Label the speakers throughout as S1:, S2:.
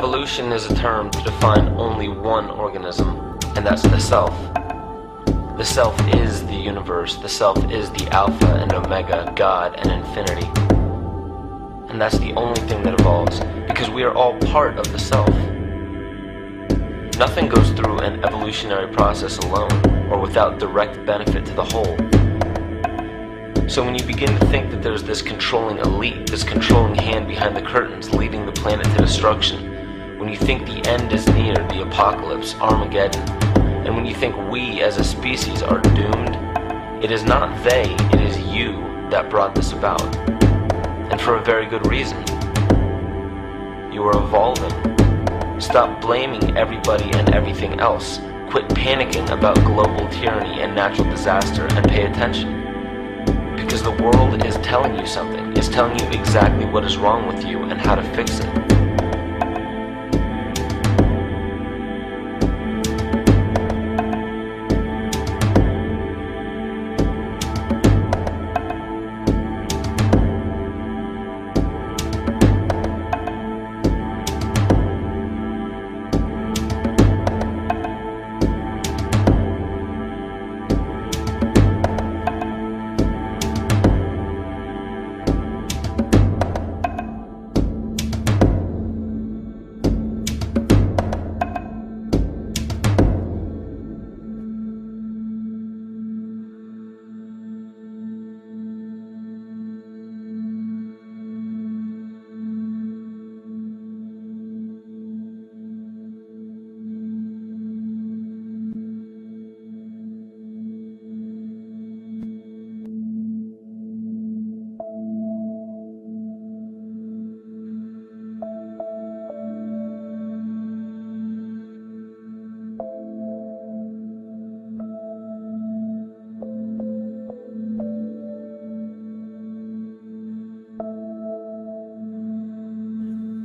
S1: Evolution is a term to define only one organism, and that's the self. The self is the universe, the self is the Alpha and Omega, God and infinity. And that's the only thing that evolves, because we are all part of the self. Nothing goes through an evolutionary process alone, or without direct benefit to the whole. So when you begin to think that there's this controlling elite, this controlling hand behind the curtains leading the planet to destruction, when you think the end is near, the apocalypse, Armageddon, and when you think we as a species are doomed, it is not they, it is you that brought this about. And for a very good reason. You are evolving. Stop blaming everybody and everything else. Quit panicking about global tyranny and natural disaster and pay attention. Because the world is telling you something. It's telling you exactly what is wrong with you and how to fix it.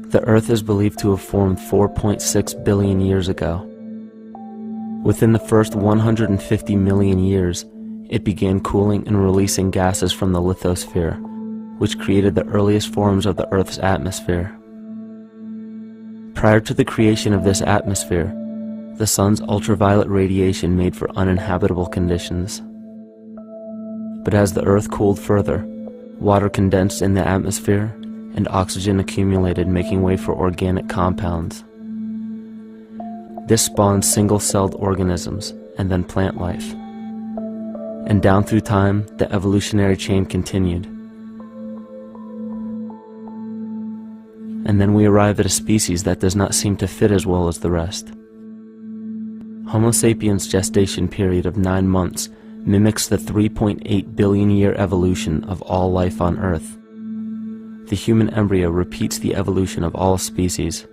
S2: The Earth is believed to have formed 4.6 billion years ago. Within the first 150 million years, it began cooling and releasing gases from the lithosphere, which created the earliest forms of the Earth's atmosphere. Prior to the creation of this atmosphere, the sun's ultraviolet radiation made for uninhabitable conditions. But as the Earth cooled further, water condensed in the atmosphere and oxygen accumulated, making way for organic compounds. This spawned single-celled organisms and then plant life. And down through time, the evolutionary chain continued. And then we arrive at a species that does not seem to fit as well as the rest. Homo sapiens' gestation period of 9 months mimics the 3.8 billion year evolution of all life on Earth. The human embryo repeats the evolution of all species.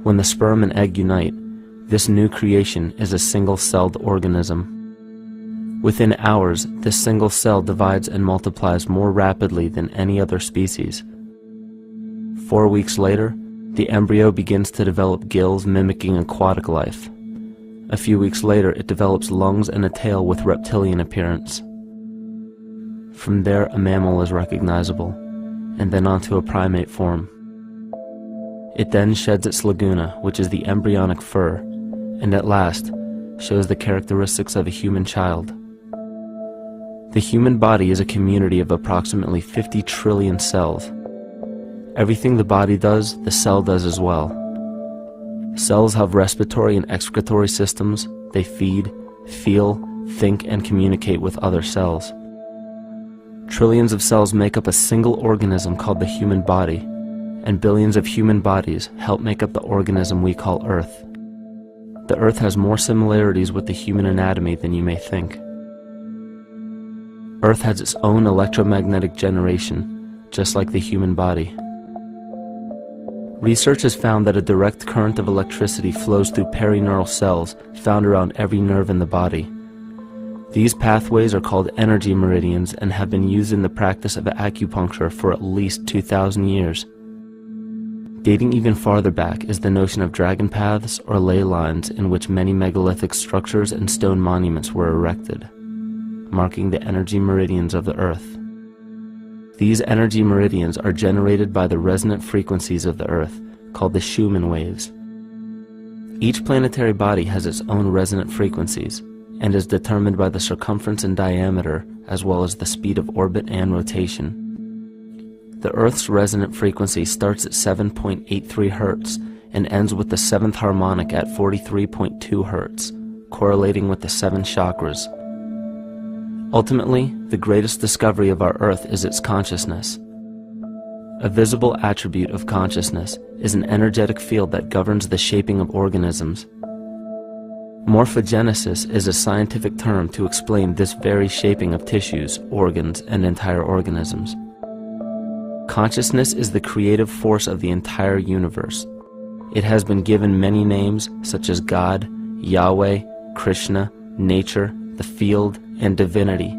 S2: When the sperm and egg unite, this new creation is a single-celled organism. Within hours, this single cell divides and multiplies more rapidly than any other species. 4 weeks later, the embryo begins to develop gills mimicking aquatic life. A few weeks later, it develops lungs and a tail with reptilian appearance. From there, a mammal is recognizable, and then onto a primate form. It then sheds its laguna, which is the embryonic fur, and at last shows the characteristics of a human child. The human body is a community of approximately 50 trillion cells. Everything the body does, the cell does as well. Cells have respiratory and excretory systems. They feed, feel, think, and communicate with other cells. Trillions of cells make up a single organism called the human body, and billions of human bodies help make up the organism we call Earth. The Earth has more similarities with the human anatomy than you may think. Earth has its own electromagnetic generation, just like the human body. Research has found that a direct current of electricity flows through perineural cells found around every nerve in the body. These pathways are called energy meridians and have been used in the practice of acupuncture for at least 2,000 years. Dating even farther back is the notion of dragon paths or ley lines in which many megalithic structures and stone monuments were erected, marking the energy meridians of the Earth. These energy meridians are generated by the resonant frequencies of the Earth, called the Schumann waves. Each planetary body has its own resonant frequencies and is determined by the circumference and diameter as well as the speed of orbit and rotation. The Earth's resonant frequency starts at 7.83 Hz and ends with the 7th harmonic at 43.2 Hz, correlating with the 7 chakras. Ultimately, the greatest discovery of our Earth is its consciousness. A visible attribute of consciousness is an energetic field that governs the shaping of organisms. Morphogenesis is a scientific term to explain this very shaping of tissues, organs, and entire organisms. Consciousness is the creative force of the entire universe. It has been given many names such as God, Yahweh, Krishna, nature, the field, and divinity.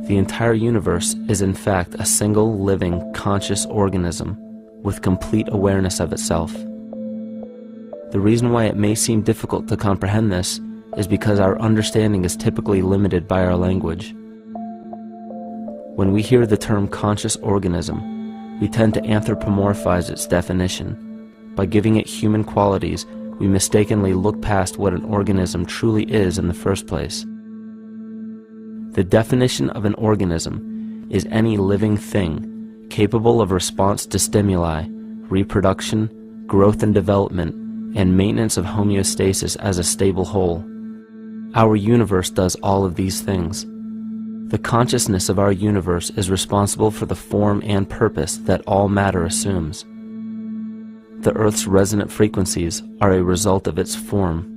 S2: The entire universe is in fact a single living, conscious organism with complete awareness of itself. The reason why it may seem difficult to comprehend this is because our understanding is typically limited by our language. When we hear the term conscious organism, we tend to anthropomorphize its definition. By giving it human qualities, we mistakenly look past what an organism truly is in the first place. The definition of an organism is any living thing capable of response to stimuli, reproduction, growth and development, and maintenance of homeostasis as a stable whole. Our universe does all of these things. The consciousness of our universe is responsible for the form and purpose that all matter assumes. The Earth's resonant frequencies are a result of its form.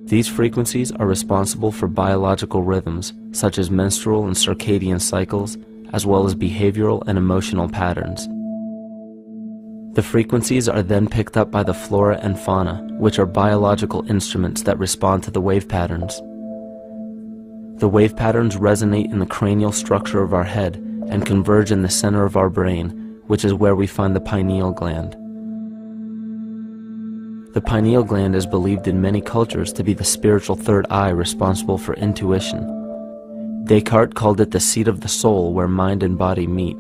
S2: These frequencies are responsible for biological rhythms, such as menstrual and circadian cycles, as well as behavioral and emotional patterns. The frequencies are then picked up by the flora and fauna, which are biological instruments that respond to the wave patterns. The wave patterns resonate in the cranial structure of our head and converge in the center of our brain, which is where we find the pineal gland. The pineal gland is believed in many cultures to be the spiritual third eye responsible for intuition. Descartes called it the seat of the soul where mind and body meet.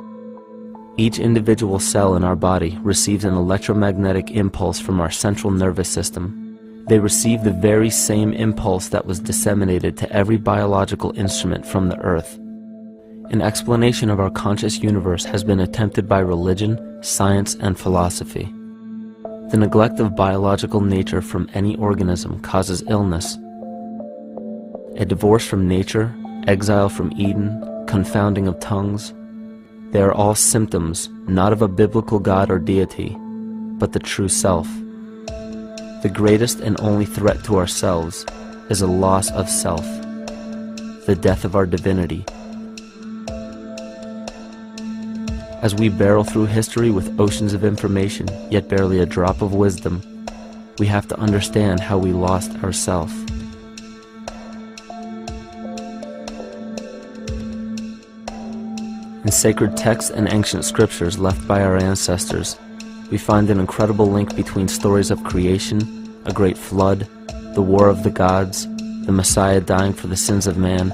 S2: Each individual cell in our body receives an electromagnetic impulse from our central nervous system. They receive the very same impulse that was disseminated to every biological instrument from the earth. An explanation of our conscious universe has been attempted by religion, science, and philosophy. The neglect of biological nature from any organism causes illness. A divorce from nature, exile from Eden, confounding of tongues, they are all symptoms not of a biblical God or deity, but the true self. The greatest and only threat to ourselves is a loss of self, the death of our divinity. As we barrel through history with oceans of information, yet barely a drop of wisdom, we have to understand how we lost ourself. In sacred texts and ancient scriptures left by our ancestors, we find an incredible link between stories of creation, a great flood, the war of the gods, the Messiah dying for the sins of man,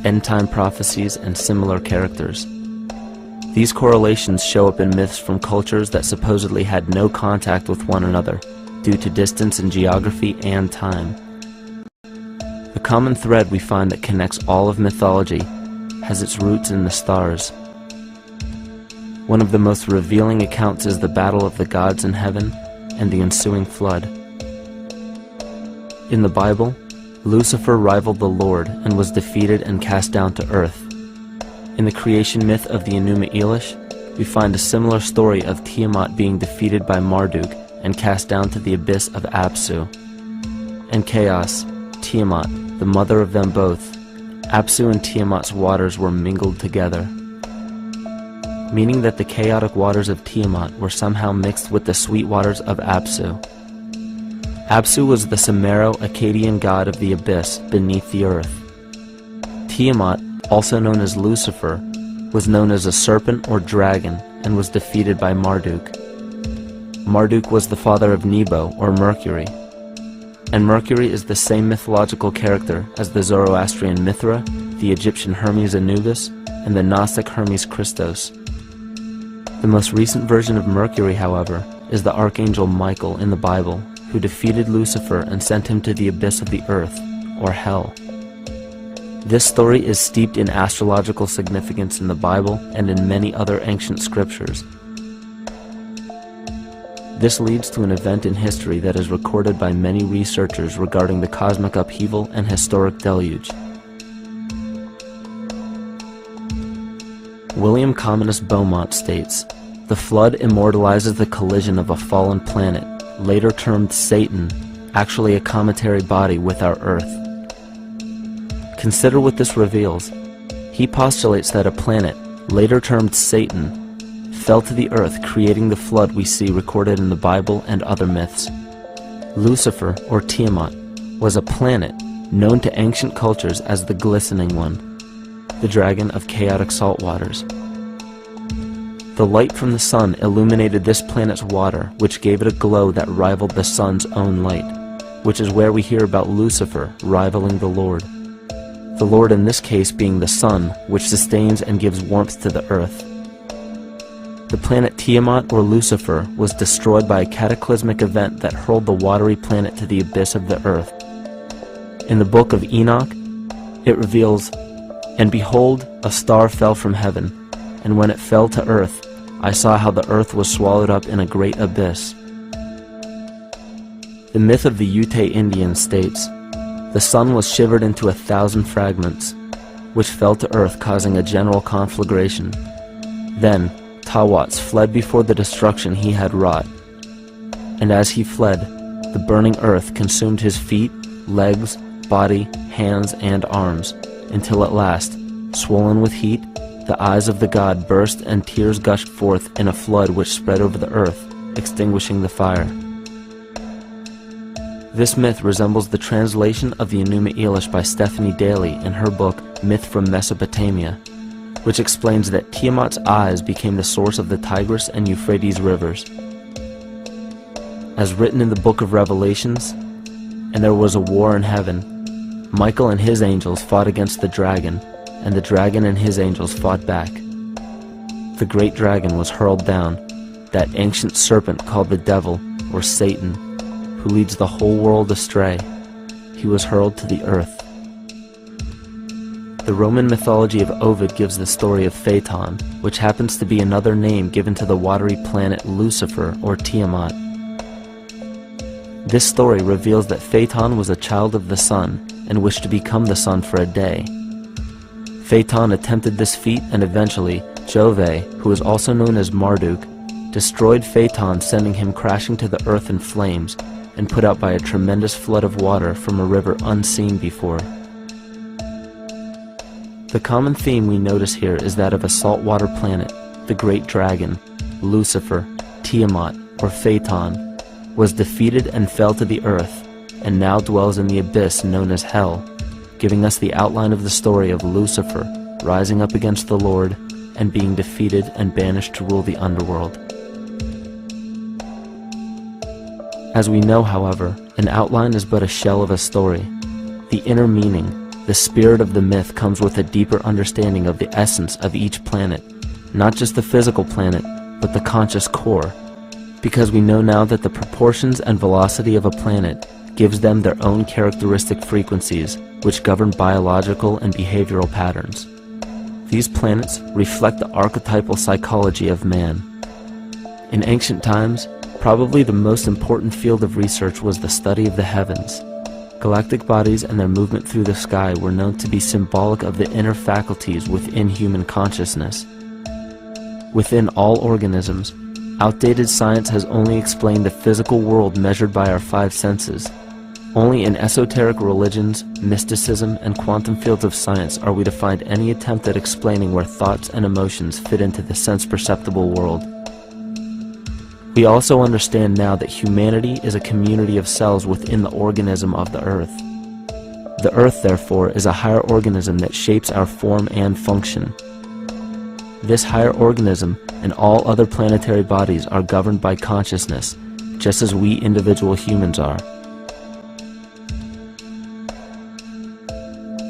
S2: end-time prophecies, and similar characters. These correlations show up in myths from cultures that supposedly had no contact with one another due to distance in geography and time. The common thread we find that connects all of mythology has its roots in the stars. One of the most revealing accounts is the battle of the gods in heaven and the ensuing flood. In the Bible, Lucifer rivaled the Lord and was defeated and cast down to earth. In the creation myth of the Enuma Elish, we find a similar story of Tiamat being defeated by Marduk and cast down to the abyss of Apsu. In chaos, Tiamat, the mother of them both, Apsu and Tiamat's waters were mingled together, meaning that the chaotic waters of Tiamat were somehow mixed with the sweet waters of Apsu. Apsu was the Sumero-Akkadian god of the abyss beneath the earth. Tiamat, also known as Lucifer, was known as a serpent or dragon and was defeated by Marduk. Marduk was the father of Nebo or Mercury, and Mercury is the same mythological character as the Zoroastrian Mithra, the Egyptian Hermes Anubis, and the Gnostic Hermes Christos. The most recent version of Mercury, however, is the archangel Michael in the Bible, who defeated Lucifer and sent him to the abyss of the earth, or hell. This story is steeped in astrological significance in the Bible and in many other ancient scriptures. This leads to an event in history that is recorded by many researchers regarding the cosmic upheaval and historic deluge. William Commonus Beaumont states, "The flood immortalizes the collision of a fallen planet, later termed Satan, actually a cometary body with our Earth." Consider what this reveals. He postulates that a planet, later termed Satan, fell to the earth, creating the flood we see recorded in the Bible and other myths. Lucifer, or Tiamat, was a planet known to ancient cultures as the Glistening One, the dragon of chaotic salt waters. The light from the sun illuminated this planet's water, which gave it a glow that rivaled the sun's own light, which is where we hear about Lucifer rivaling the Lord. The Lord in this case being the sun, which sustains and gives warmth to the earth. The planet Tiamat, or Lucifer, was destroyed by a cataclysmic event that hurled the watery planet to the abyss of the earth. In the book of Enoch, it reveals, "And behold, a star fell from heaven, and when it fell to earth, I saw how the earth was swallowed up in a great abyss." The myth of the Ute Indians states, "The sun was shivered into 1,000 fragments, which fell to earth, causing a general conflagration. Then Tawats fled before the destruction he had wrought. And as he fled, the burning earth consumed his feet, legs, body, hands, and arms, until at last, swollen with heat, the eyes of the god burst and tears gushed forth in a flood which spread over the earth, extinguishing the fire." This myth resembles the translation of the Enuma Elish by Stephanie Daly in her book Myth from Mesopotamia, which explains that Tiamat's eyes became the source of the Tigris and Euphrates rivers. As written in the book of Revelations, "And there was a war in heaven. Michael and his angels fought against the dragon, and the dragon and his angels fought back. The great dragon was hurled down, that ancient serpent called the devil, or Satan, who leads the whole world astray. He was hurled to the earth." The Roman mythology of Ovid gives the story of Phaeton, which happens to be another name given to the watery planet Lucifer, or Tiamat. This story reveals that Phaeton was a child of the sun and wished to become the sun for a day. Phaeton attempted this feat, and eventually Jove, who is also known as Marduk, destroyed Phaeton, sending him crashing to the earth in flames and put out by a tremendous flood of water from a river unseen before. The common theme we notice here is that of a saltwater planet, the great dragon, Lucifer, Tiamat, or Phaeton, was defeated and fell to the earth, and now dwells in the abyss known as hell, giving us the outline of the story of Lucifer rising up against the Lord and being defeated and banished to rule the underworld. As we know, however, an outline is but a shell of a story. The inner meaning, the spirit of the myth, comes with a deeper understanding of the essence of each planet, not just the physical planet, but the conscious core, because we know now that the proportions and velocity of a planet gives them their own characteristic frequencies, which govern biological and behavioral patterns. These planets reflect the archetypal psychology of man. In ancient times, probably the most important field of research was the study of the heavens. Galactic bodies and their movement through the sky were known to be symbolic of the inner faculties within human consciousness. Within all organisms, outdated science has only explained the physical world measured by our five senses. Only in esoteric religions, mysticism, and quantum fields of science are we to find any attempt at explaining where thoughts and emotions fit into the sense-perceptible world. We also understand now that humanity is a community of cells within the organism of the Earth. The Earth, therefore, is a higher organism that shapes our form and function. This higher organism and all other planetary bodies are governed by consciousness, just as we individual humans are.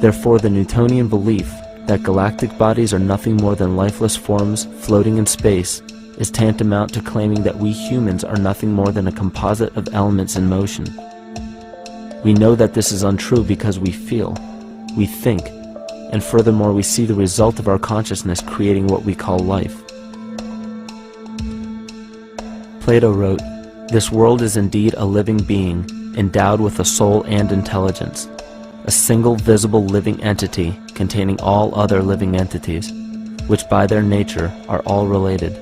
S2: Therefore, the Newtonian belief that galactic bodies are nothing more than lifeless forms floating in space is tantamount to claiming that we humans are nothing more than a composite of elements in motion. We know that this is untrue because we feel, we think, and furthermore we see the result of our consciousness creating what we call life. Plato wrote, "This world is indeed a living being, endowed with a soul and intelligence, a single visible living entity containing all other living entities, which by their nature are all related."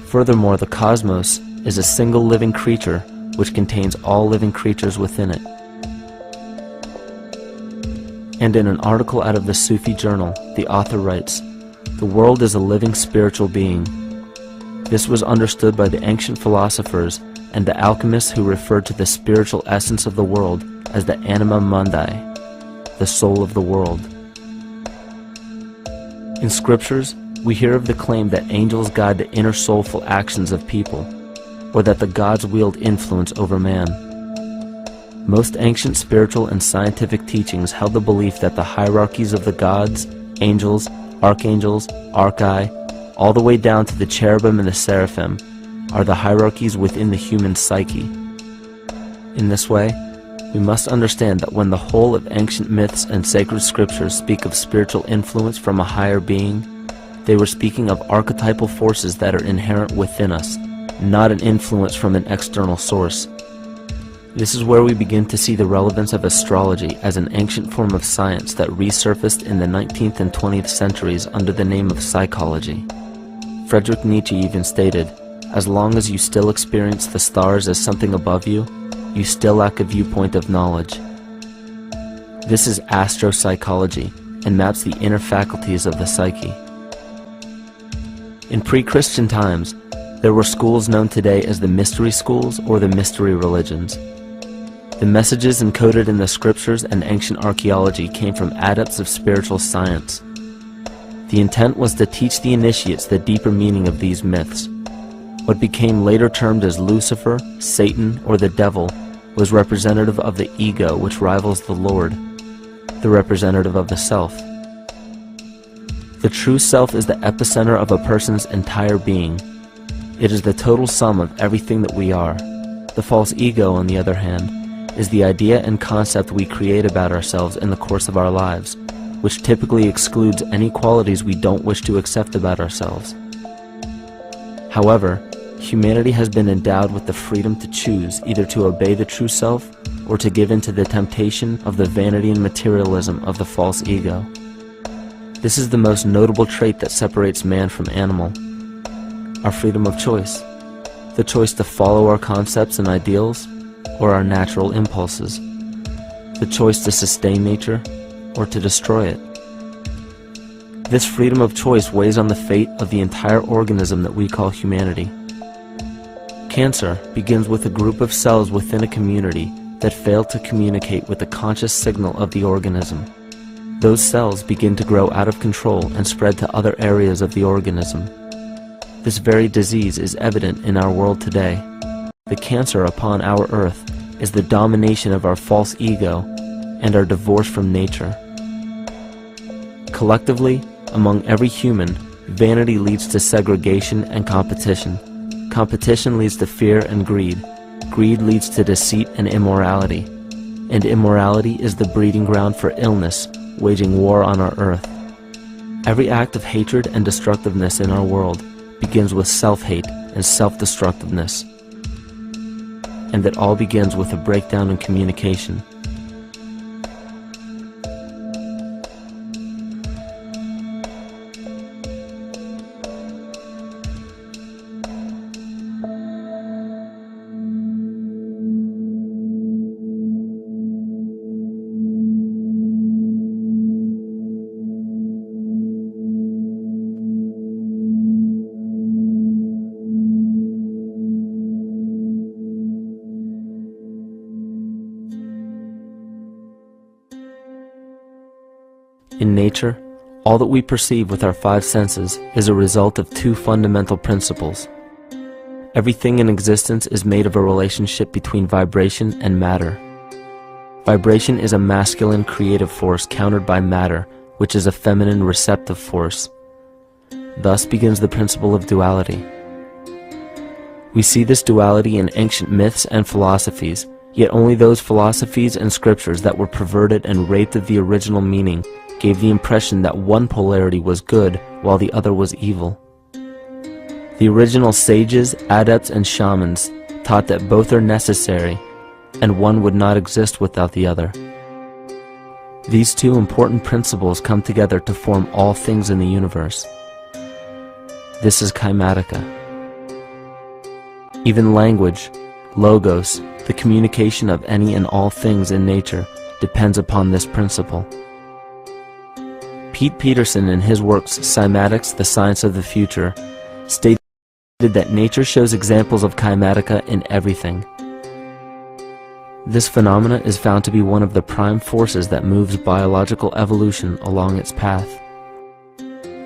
S2: Furthermore, the cosmos is a single living creature which contains all living creatures within it. And in an article out of the Sufi journal, the author writes, "The world is a living spiritual being. This was understood by the ancient philosophers and the alchemists who referred to the spiritual essence of the world as the anima mundi, the soul of the world." In scriptures, we hear of the claim that angels guide the inner soulful actions of people, or that the gods wield influence over man. Most ancient spiritual and scientific teachings held the belief that the hierarchies of the gods, angels, archangels, archai, all the way down to the cherubim and the seraphim, are the hierarchies within the human psyche. In this way, we must understand that when the whole of ancient myths and sacred scriptures speak of spiritual influence from a higher being, they were speaking of archetypal forces that are inherent within us, not an influence from an external source. This is where we begin to see the relevance of astrology as an ancient form of science that resurfaced in the 19th and 20th centuries under the name of psychology. Friedrich Nietzsche even stated, "As long as you still experience the stars as something above you, you still lack a viewpoint of knowledge." This is astropsychology and maps the inner faculties of the psyche. In pre-Christian times, there were schools known today as the mystery schools or the mystery religions. The messages encoded in the scriptures and ancient archaeology came from adepts of spiritual science. The intent was to teach the initiates the deeper meaning of these myths. What became later termed as Lucifer, Satan, or the devil was representative of the ego which rivals the Lord, the representative of the self. The true self is the epicenter of a person's entire being. It is the total sum of everything that we are. The false ego, on the other hand, is the idea and concept we create about ourselves in the course of our lives, which typically excludes any qualities we don't wish to accept about ourselves. However, humanity has been endowed with the freedom to choose either to obey the true self or to give in to the temptation of the vanity and materialism of the false ego. This is the most notable trait that separates man from animal: our freedom of choice, the choice to follow our concepts and ideals or our natural impulses, the choice to sustain nature or to destroy it. This freedom of choice weighs on the fate of the entire organism that we call humanity. Cancer begins with a group of cells within a community that fail to communicate with the conscious signal of the organism. Those cells begin to grow out of control and spread to other areas of the organism. This very disease is evident in our world today. The cancer upon our earth is the domination of our false ego and our divorce from nature. Collectively, among every human, vanity leads to segregation and competition. Competition leads to fear and greed. Greed leads to deceit and immorality. And immorality is the breeding ground for illness, waging war on our earth. Every act of hatred and destructiveness in our world begins with self-hate and self-destructiveness. And that all begins with a breakdown in communication. In nature, all that we perceive with our five senses is a result of two fundamental principles. Everything in existence is made of a relationship between vibration and matter. Vibration is a masculine creative force countered by matter, which is a feminine receptive force. Thus begins the principle of duality. We see this duality in ancient myths and philosophies, yet only those philosophies and scriptures that were perverted and raped of the original meaning gave the impression that one polarity was good while the other was evil. The original sages, adepts, and shamans taught that both are necessary, and one would not exist without the other. These two important principles come together to form all things in the universe. This is Kimaatika. Even language, logos, the communication of any and all things in nature, depends upon this principle. Pete Peterson, in his works Cymatics, The Science of the Future, stated that nature shows examples of Kimaatika in everything. This phenomena is found to be one of the prime forces that moves biological evolution along its path.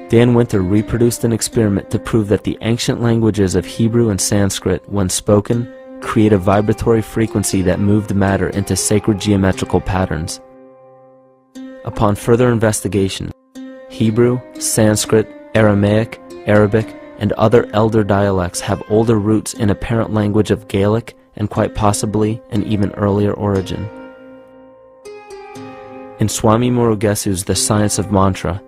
S2: Dan Winter reproduced an experiment to prove that the ancient languages of Hebrew and Sanskrit, when spoken, create a vibratory frequency that moved matter into sacred geometrical patterns. Upon further investigation, Hebrew, Sanskrit, Aramaic, Arabic, and other elder dialects have older roots in a parent language of Gaelic and quite possibly an even earlier origin. In Swami Murugesu's The Science of Mantra,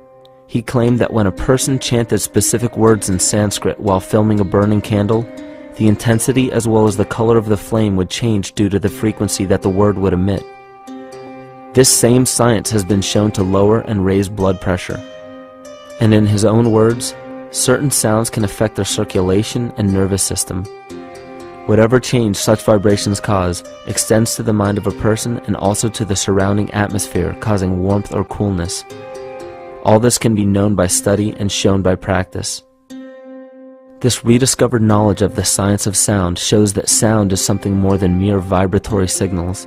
S2: he claimed that when a person chanted specific words in Sanskrit while filming a burning candle, the intensity as well as the color of the flame would change due to the frequency that the word would emit. This same science has been shown to lower and raise blood pressure. And in his own words, certain sounds can affect their circulation and nervous system. Whatever change such vibrations cause extends to the mind of a person and also to the surrounding atmosphere, causing warmth or coolness. All this can be known by study and shown by practice. This rediscovered knowledge of the science of sound shows that sound is something more than mere vibratory signals.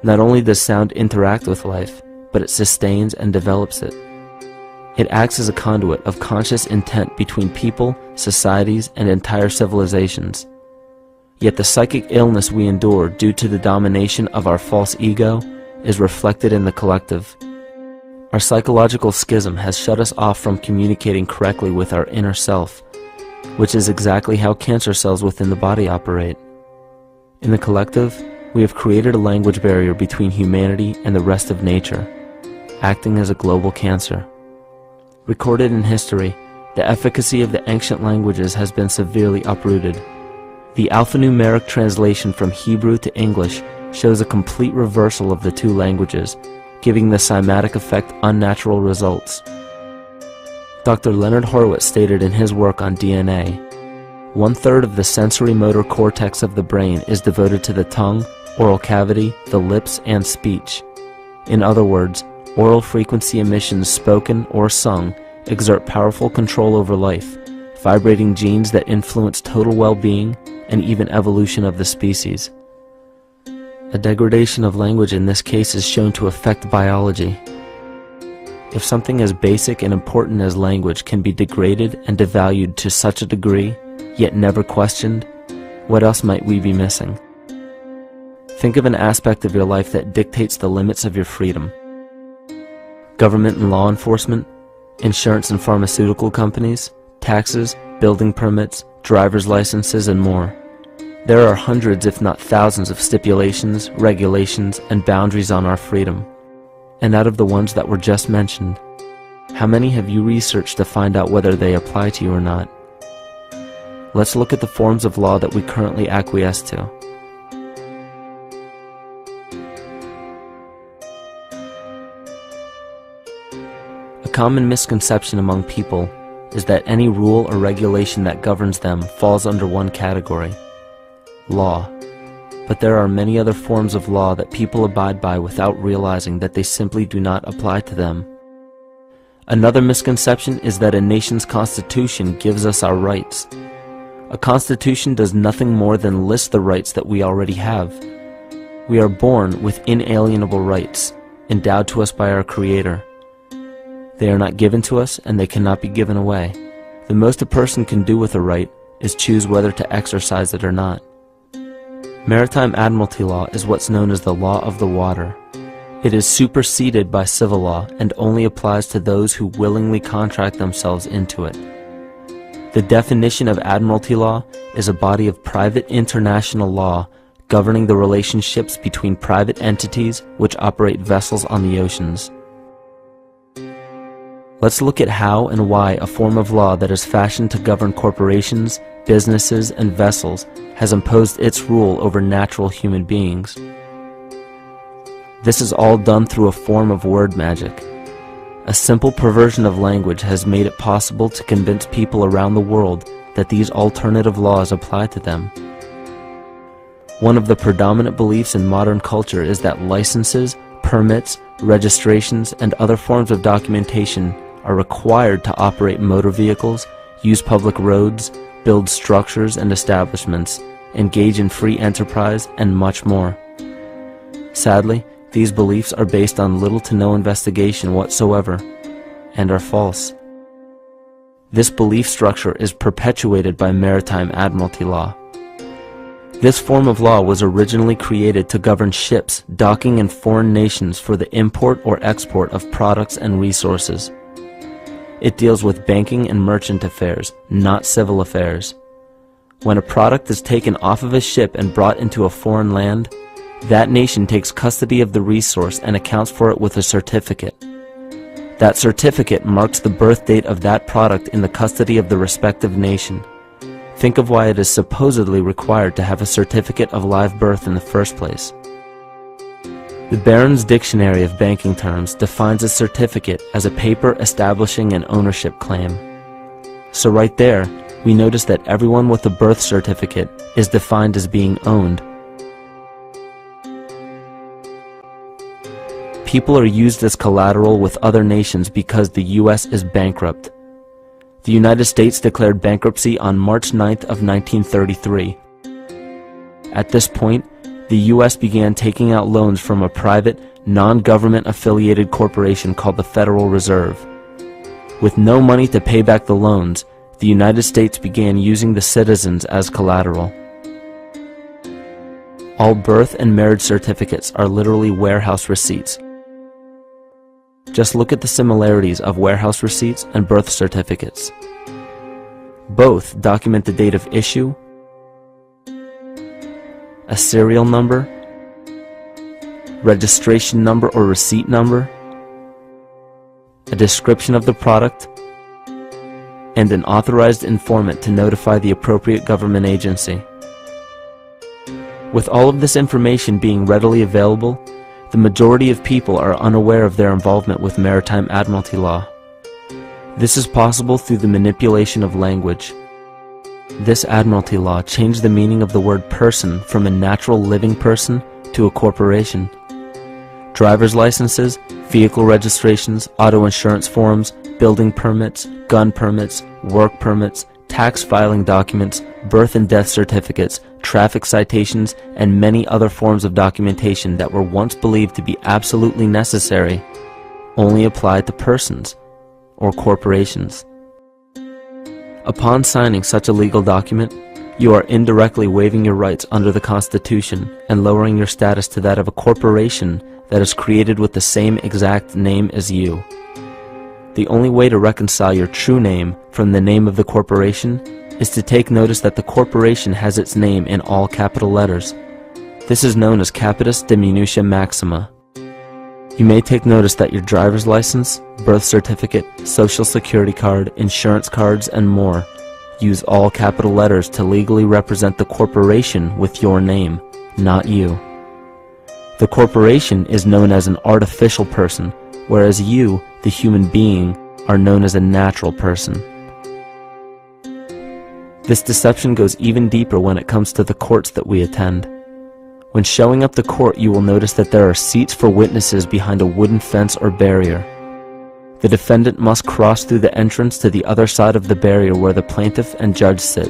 S2: Not only does sound interact with life, but it sustains and develops it. It acts as a conduit of conscious intent between people, societies, and entire civilizations. Yet the psychic illness we endure due to the domination of our false ego is reflected in the collective. Our psychological schism has shut us off from communicating correctly with our inner self, which is exactly how cancer cells within the body operate. In the collective, we have created a language barrier between humanity and the rest of nature, acting as a global cancer. Recorded in history, the efficacy of the ancient languages has been severely uprooted. The alphanumeric translation from Hebrew to English shows a complete reversal of the two languages, giving the cymatic effect unnatural results. Dr. Leonard Horowitz stated in his work on DNA, 1/3 of the sensory motor cortex of the brain is devoted to the tongue, oral cavity, the lips, and speech. In other words, oral frequency emissions spoken or sung exert powerful control over life, vibrating genes that influence total well-being and even evolution of the species. A degradation of language in this case is shown to affect biology. If something as basic and important as language can be degraded and devalued to such a degree, yet never questioned, what else might we be missing? Think of an aspect of your life that dictates the limits of your freedom. Government and law enforcement, insurance and pharmaceutical companies, taxes, building permits, driver's licenses, and more. There are hundreds if not thousands of stipulations, regulations, and boundaries on our freedom. And out of the ones that were just mentioned, how many have you researched to find out whether they apply to you or not? Let's look at the forms of law that we currently acquiesce to. A common misconception among people is that any rule or regulation that governs them falls under one category, law. But there are many other forms of law that people abide by without realizing that they simply do not apply to them. Another misconception is that a nation's constitution gives us our rights. A constitution does nothing more than list the rights that we already have. We are born with inalienable rights, endowed to us by our Creator. They are not given to us, and they cannot be given away. The most a person can do with a right is choose whether to exercise it or not. Maritime admiralty law is what's known as the law of the water. It is superseded by civil law and only applies to those who willingly contract themselves into it. The definition of admiralty law is a body of private international law governing the relationships between private entities which operate vessels on the oceans. Let's look at how and why a form of law that is fashioned to govern corporations, businesses, and vessels has imposed its rule over natural human beings. This is all done through a form of word magic. A simple perversion of language has made it possible to convince people around the world that these alternative laws apply to them. One of the predominant beliefs in modern culture is that licenses, permits, registrations, and other forms of documentation are required to operate motor vehicles, use public roads, build structures and establishments, engage in free enterprise, and much more. Sadly, these beliefs are based on little to no investigation whatsoever, and are false. This belief structure is perpetuated by maritime admiralty law. This form of law was originally created to govern ships docking in foreign nations for the import or export of products and resources. It deals with banking and merchant affairs, not civil affairs. When a product is taken off of a ship and brought into a foreign land, that nation takes custody of the resource and accounts for it with a certificate. That certificate marks the birth date of that product in the custody of the respective nation. Think of why it is supposedly required to have a certificate of live birth in the first place. The Barron's Dictionary of Banking Terms defines a certificate as a paper establishing an ownership claim. So right there, we notice that everyone with a birth certificate is defined as being owned. People are used as collateral with other nations because the U.S. is bankrupt. The United States declared bankruptcy on March 9th of 1933. At this point, the U.S. began taking out loans from a private, non-government affiliated corporation called the Federal Reserve. With no money to pay back the loans, the United States began using the citizens as collateral. All birth and marriage certificates are literally warehouse receipts. Just look at the similarities of warehouse receipts and birth certificates. Both document the date of issue, a serial number, registration number or receipt number, a description of the product, and an authorized informant to notify the appropriate government agency. With all of this information being readily available, the majority of people are unaware of their involvement with maritime admiralty law. This is possible through the manipulation of language. This admiralty law changed the meaning of the word person from a natural living person to a corporation. Driver's licenses, vehicle registrations, auto insurance forms, building permits, gun permits, work permits, tax filing documents, birth and death certificates, traffic citations, and many other forms of documentation that were once believed to be absolutely necessary only applied to persons or corporations. Upon signing such a legal document, you are indirectly waiving your rights under the Constitution and lowering your status to that of a corporation that is created with the same exact name as you. The only way to reconcile your true name from the name of the corporation is to take notice that the corporation has its name in all capital letters. This is known as capitis diminutia maxima. You may take notice that your driver's license, birth certificate, social security card, insurance cards, and more use all capital letters to legally represent the corporation with your name, not you. The corporation is known as an artificial person, whereas you, the human being, are known as a natural person. This deception goes even deeper when it comes to the courts that we attend. When showing up to court, you will notice that there are seats for witnesses behind a wooden fence or barrier. The defendant must cross through the entrance to the other side of the barrier where the plaintiff and judge sit.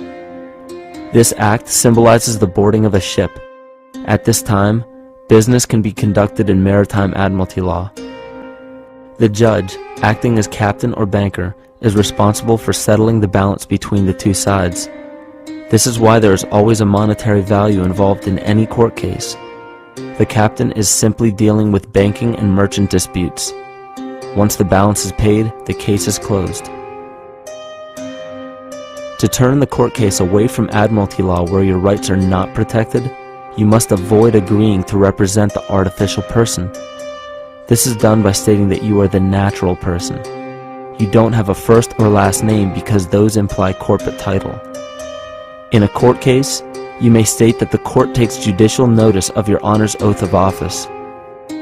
S2: This act symbolizes the boarding of a ship. At this time, business can be conducted in maritime admiralty law. The judge, acting as captain or banker, is responsible for settling the balance between the two sides. This is why there is always a monetary value involved in any court case. The captain is simply dealing with banking and merchant disputes. Once the balance is paid, the case is closed. To turn the court case away from admiralty law where your rights are not protected, you must avoid agreeing to represent the artificial person. This is done by stating that you are the natural person. You don't have a first or last name because those imply corporate title. In a court case, you may state that the court takes judicial notice of your honor's oath of office.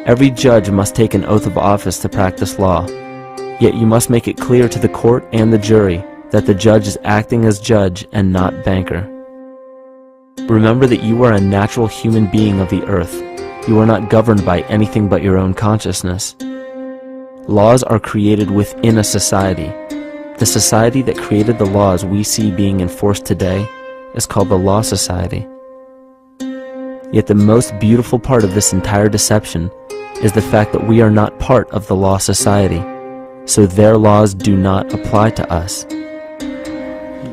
S2: Every judge must take an oath of office to practice law, yet you must make it clear to the court and the jury that the judge is acting as judge and not banker. Remember that you are a natural human being of the earth. You are not governed by anything but your own consciousness. Laws are created within a society. The society that created the laws we see being enforced today is called the Law Society. Yet the most beautiful part of this entire deception is the fact that we are not part of the Law Society, so their laws do not apply to us.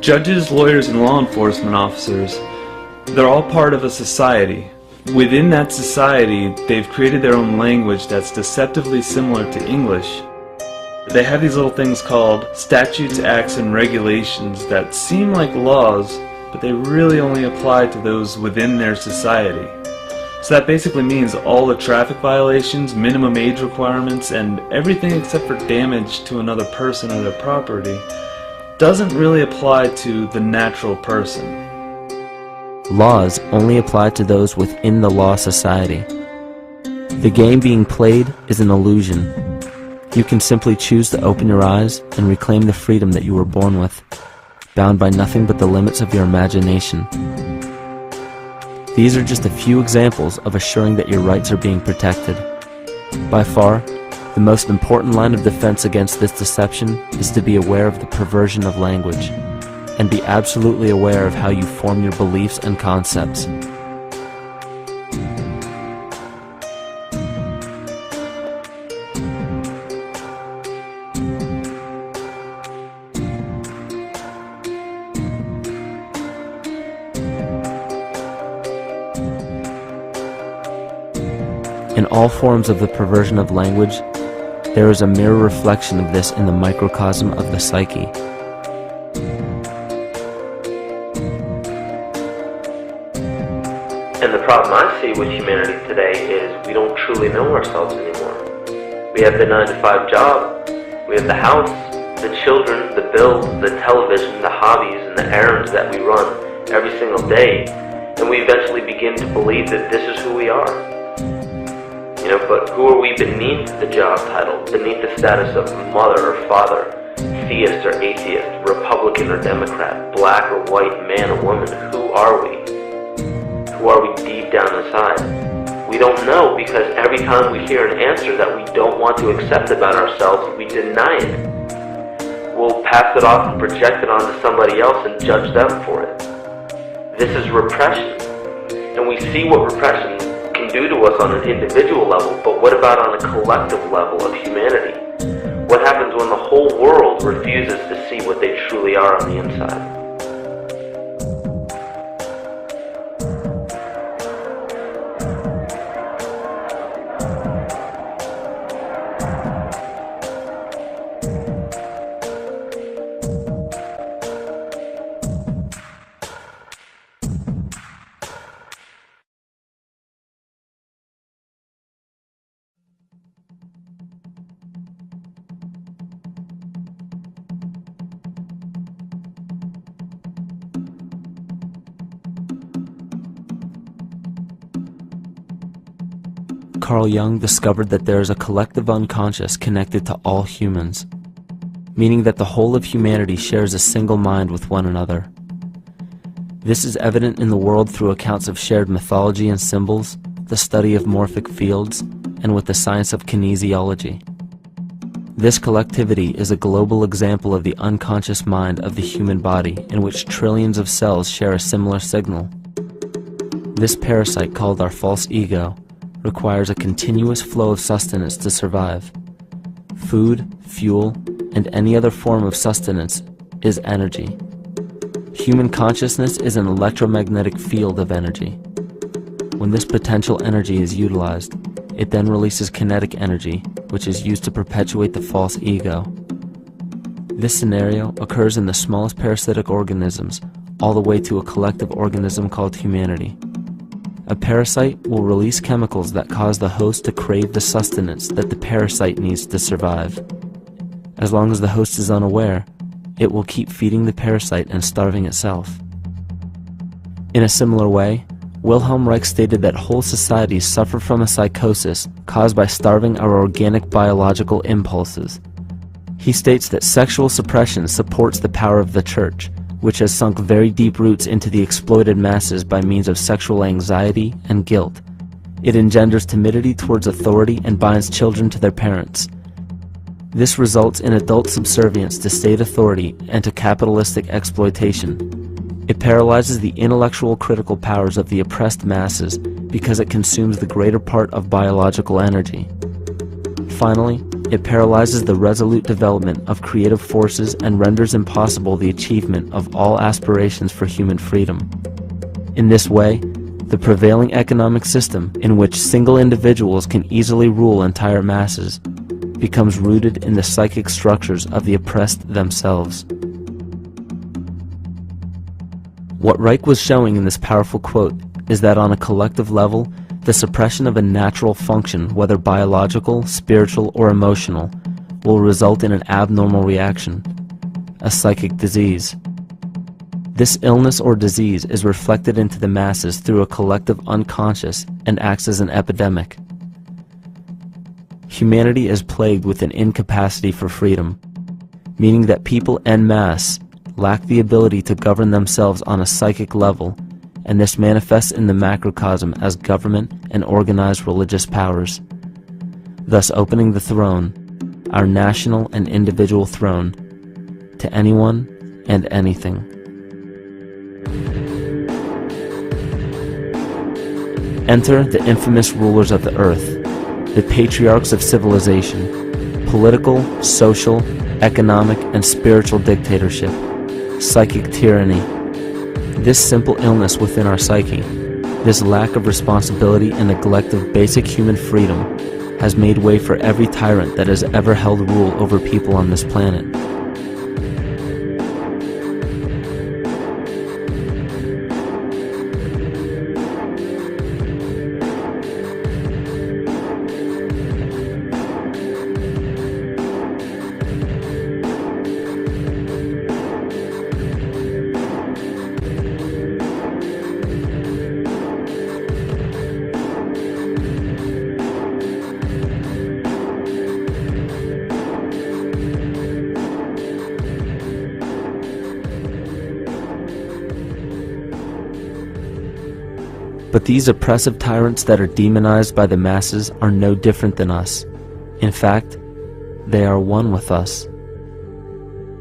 S3: Judges, lawyers, and law enforcement officers, they're all part of a society. Within that society, they've created their own language that's deceptively similar to English. They have these little things called statutes, acts, and regulations that seem like laws, but they really only apply to those within their society. So that basically means all the traffic violations, minimum age requirements, and everything except for damage to another person or their property doesn't really apply to the natural person.
S2: Laws only apply to those within the Law Society. The game being played is an illusion. You can simply choose to open your eyes and reclaim the freedom that you were born with, bound by nothing but the limits of your imagination. These are just a few examples of assuring that your rights are being protected. By far, the most important line of defense against this deception is to be aware of the perversion of language, and be absolutely aware of how you form your beliefs and concepts. In all forms of the perversion of language, there is a mirror reflection of this in the microcosm of the psyche.
S1: And the problem I see with humanity today is we don't truly know ourselves anymore. We have the 9-to-5 job, we have the house, the children, the bills, the television, the hobbies, and the errands that we run every single day, and we eventually begin to believe that this is who we are. But who are we beneath the job title, beneath the status of mother or father, theist or atheist, Republican or Democrat, black or white, man or woman? Who are we? Who are we deep down inside? We don't know, because every time we hear an answer that we don't want to accept about ourselves, we deny it. We'll pass it off and project it onto somebody else and judge them for it. This is repression. And we see what repression do to us on an individual level, but what about on a collective level of humanity? What happens when the whole world refuses to see what they truly are on the inside?
S2: Carl Jung discovered that there is a collective unconscious connected to all humans, meaning that the whole of humanity shares a single mind with one another. This is evident in the world through accounts of shared mythology and symbols, the study of morphic fields, and with the science of kinesiology. This collectivity is a global example of the unconscious mind of the human body, in which trillions of cells share a similar signal. This parasite, called our false ego, requires a continuous flow of sustenance to survive. Food, fuel, and any other form of sustenance is energy. Human consciousness is an electromagnetic field of energy. When this potential energy is utilized, it then releases kinetic energy, which is used to perpetuate the false ego. This scenario occurs in the smallest parasitic organisms, all the way to a collective organism called humanity. A parasite will release chemicals that cause the host to crave the sustenance that the parasite needs to survive. As long as the host is unaware, it will keep feeding the parasite and starving itself. In a similar way, Wilhelm Reich stated that whole societies suffer from a psychosis caused by starving our organic biological impulses. He states that sexual suppression supports the power of the church, which has sunk very deep roots into the exploited masses by means of sexual anxiety and guilt. It engenders timidity towards authority and binds children to their parents. This results in adult subservience to state authority and to capitalistic exploitation. It paralyzes the intellectual critical powers of the oppressed masses because it consumes the greater part of biological energy. Finally, it paralyzes the resolute development of creative forces and renders impossible the achievement of all aspirations for human freedom. In this way, the prevailing economic system, in which single individuals can easily rule entire masses, becomes rooted in the psychic structures of the oppressed themselves. What Reich was showing in this powerful quote is that on a collective level, the suppression of a natural function, whether biological, spiritual, or emotional, will result in an abnormal reaction, a psychic disease. This illness or disease is reflected into the masses through a collective unconscious and acts as an epidemic. Humanity is plagued with an incapacity for freedom, meaning that people en masse lack the ability to govern themselves on a psychic level, and this manifests in the macrocosm as government and organized religious powers, thus opening the throne, our national and individual throne, to anyone and anything. Enter the infamous rulers of the earth, the patriarchs of civilization, political, social, economic, and spiritual dictatorship, psychic tyranny. This simple illness within our psyche, this lack of responsibility and neglect of basic human freedom, has made way for every tyrant that has ever held rule over people on this planet. But these oppressive tyrants that are demonized by the masses are no different than us. In fact, they are one with us.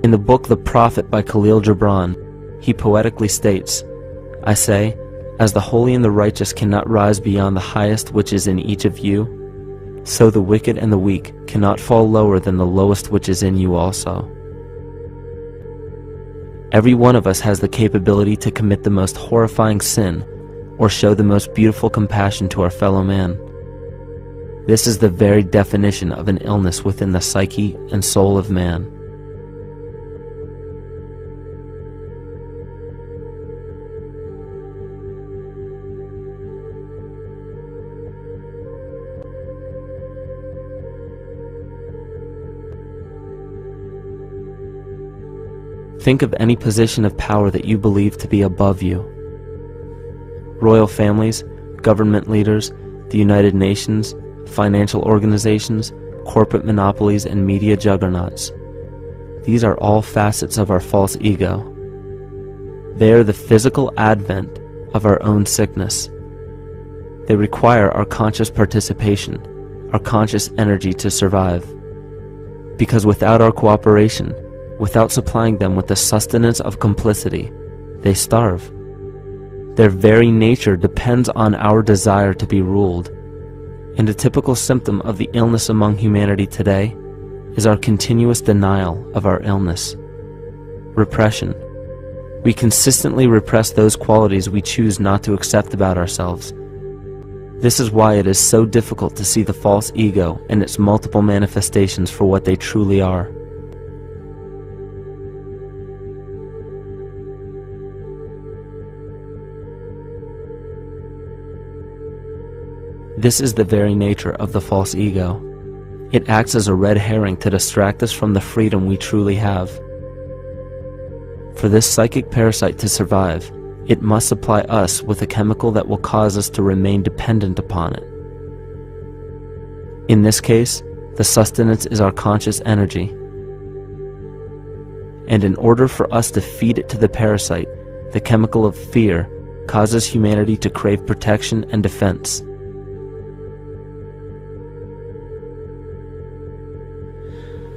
S2: In the book The Prophet by Khalil Gibran, he poetically states, "I say, as the holy and the righteous cannot rise beyond the highest which is in each of you, so the wicked and the weak cannot fall lower than the lowest which is in you also." Every one of us has the capability to commit the most horrifying sin or show the most beautiful compassion to our fellow man. This is the very definition of an illness within the psyche and soul of man. Think of any position of power that you believe to be above you. Royal families, government leaders, the United Nations, financial organizations, corporate monopolies, and media juggernauts. These are all facets of our false ego. They are the physical advent of our own sickness. They require our conscious participation, our conscious energy to survive. Because without our cooperation, without supplying them with the sustenance of complicity, they starve. Their very nature depends on our desire to be ruled. And a typical symptom of the illness among humanity today is our continuous denial of our illness. Repression. We consistently repress those qualities we choose not to accept about ourselves. This is why it is so difficult to see the false ego and its multiple manifestations for what they truly are. This is the very nature of the false ego. It acts as a red herring to distract us from the freedom we truly have. For this psychic parasite to survive, it must supply us with a chemical that will cause us to remain dependent upon it. In this case, the sustenance is our conscious energy. And in order for us to feed it to the parasite, the chemical of fear causes humanity to crave protection and defense.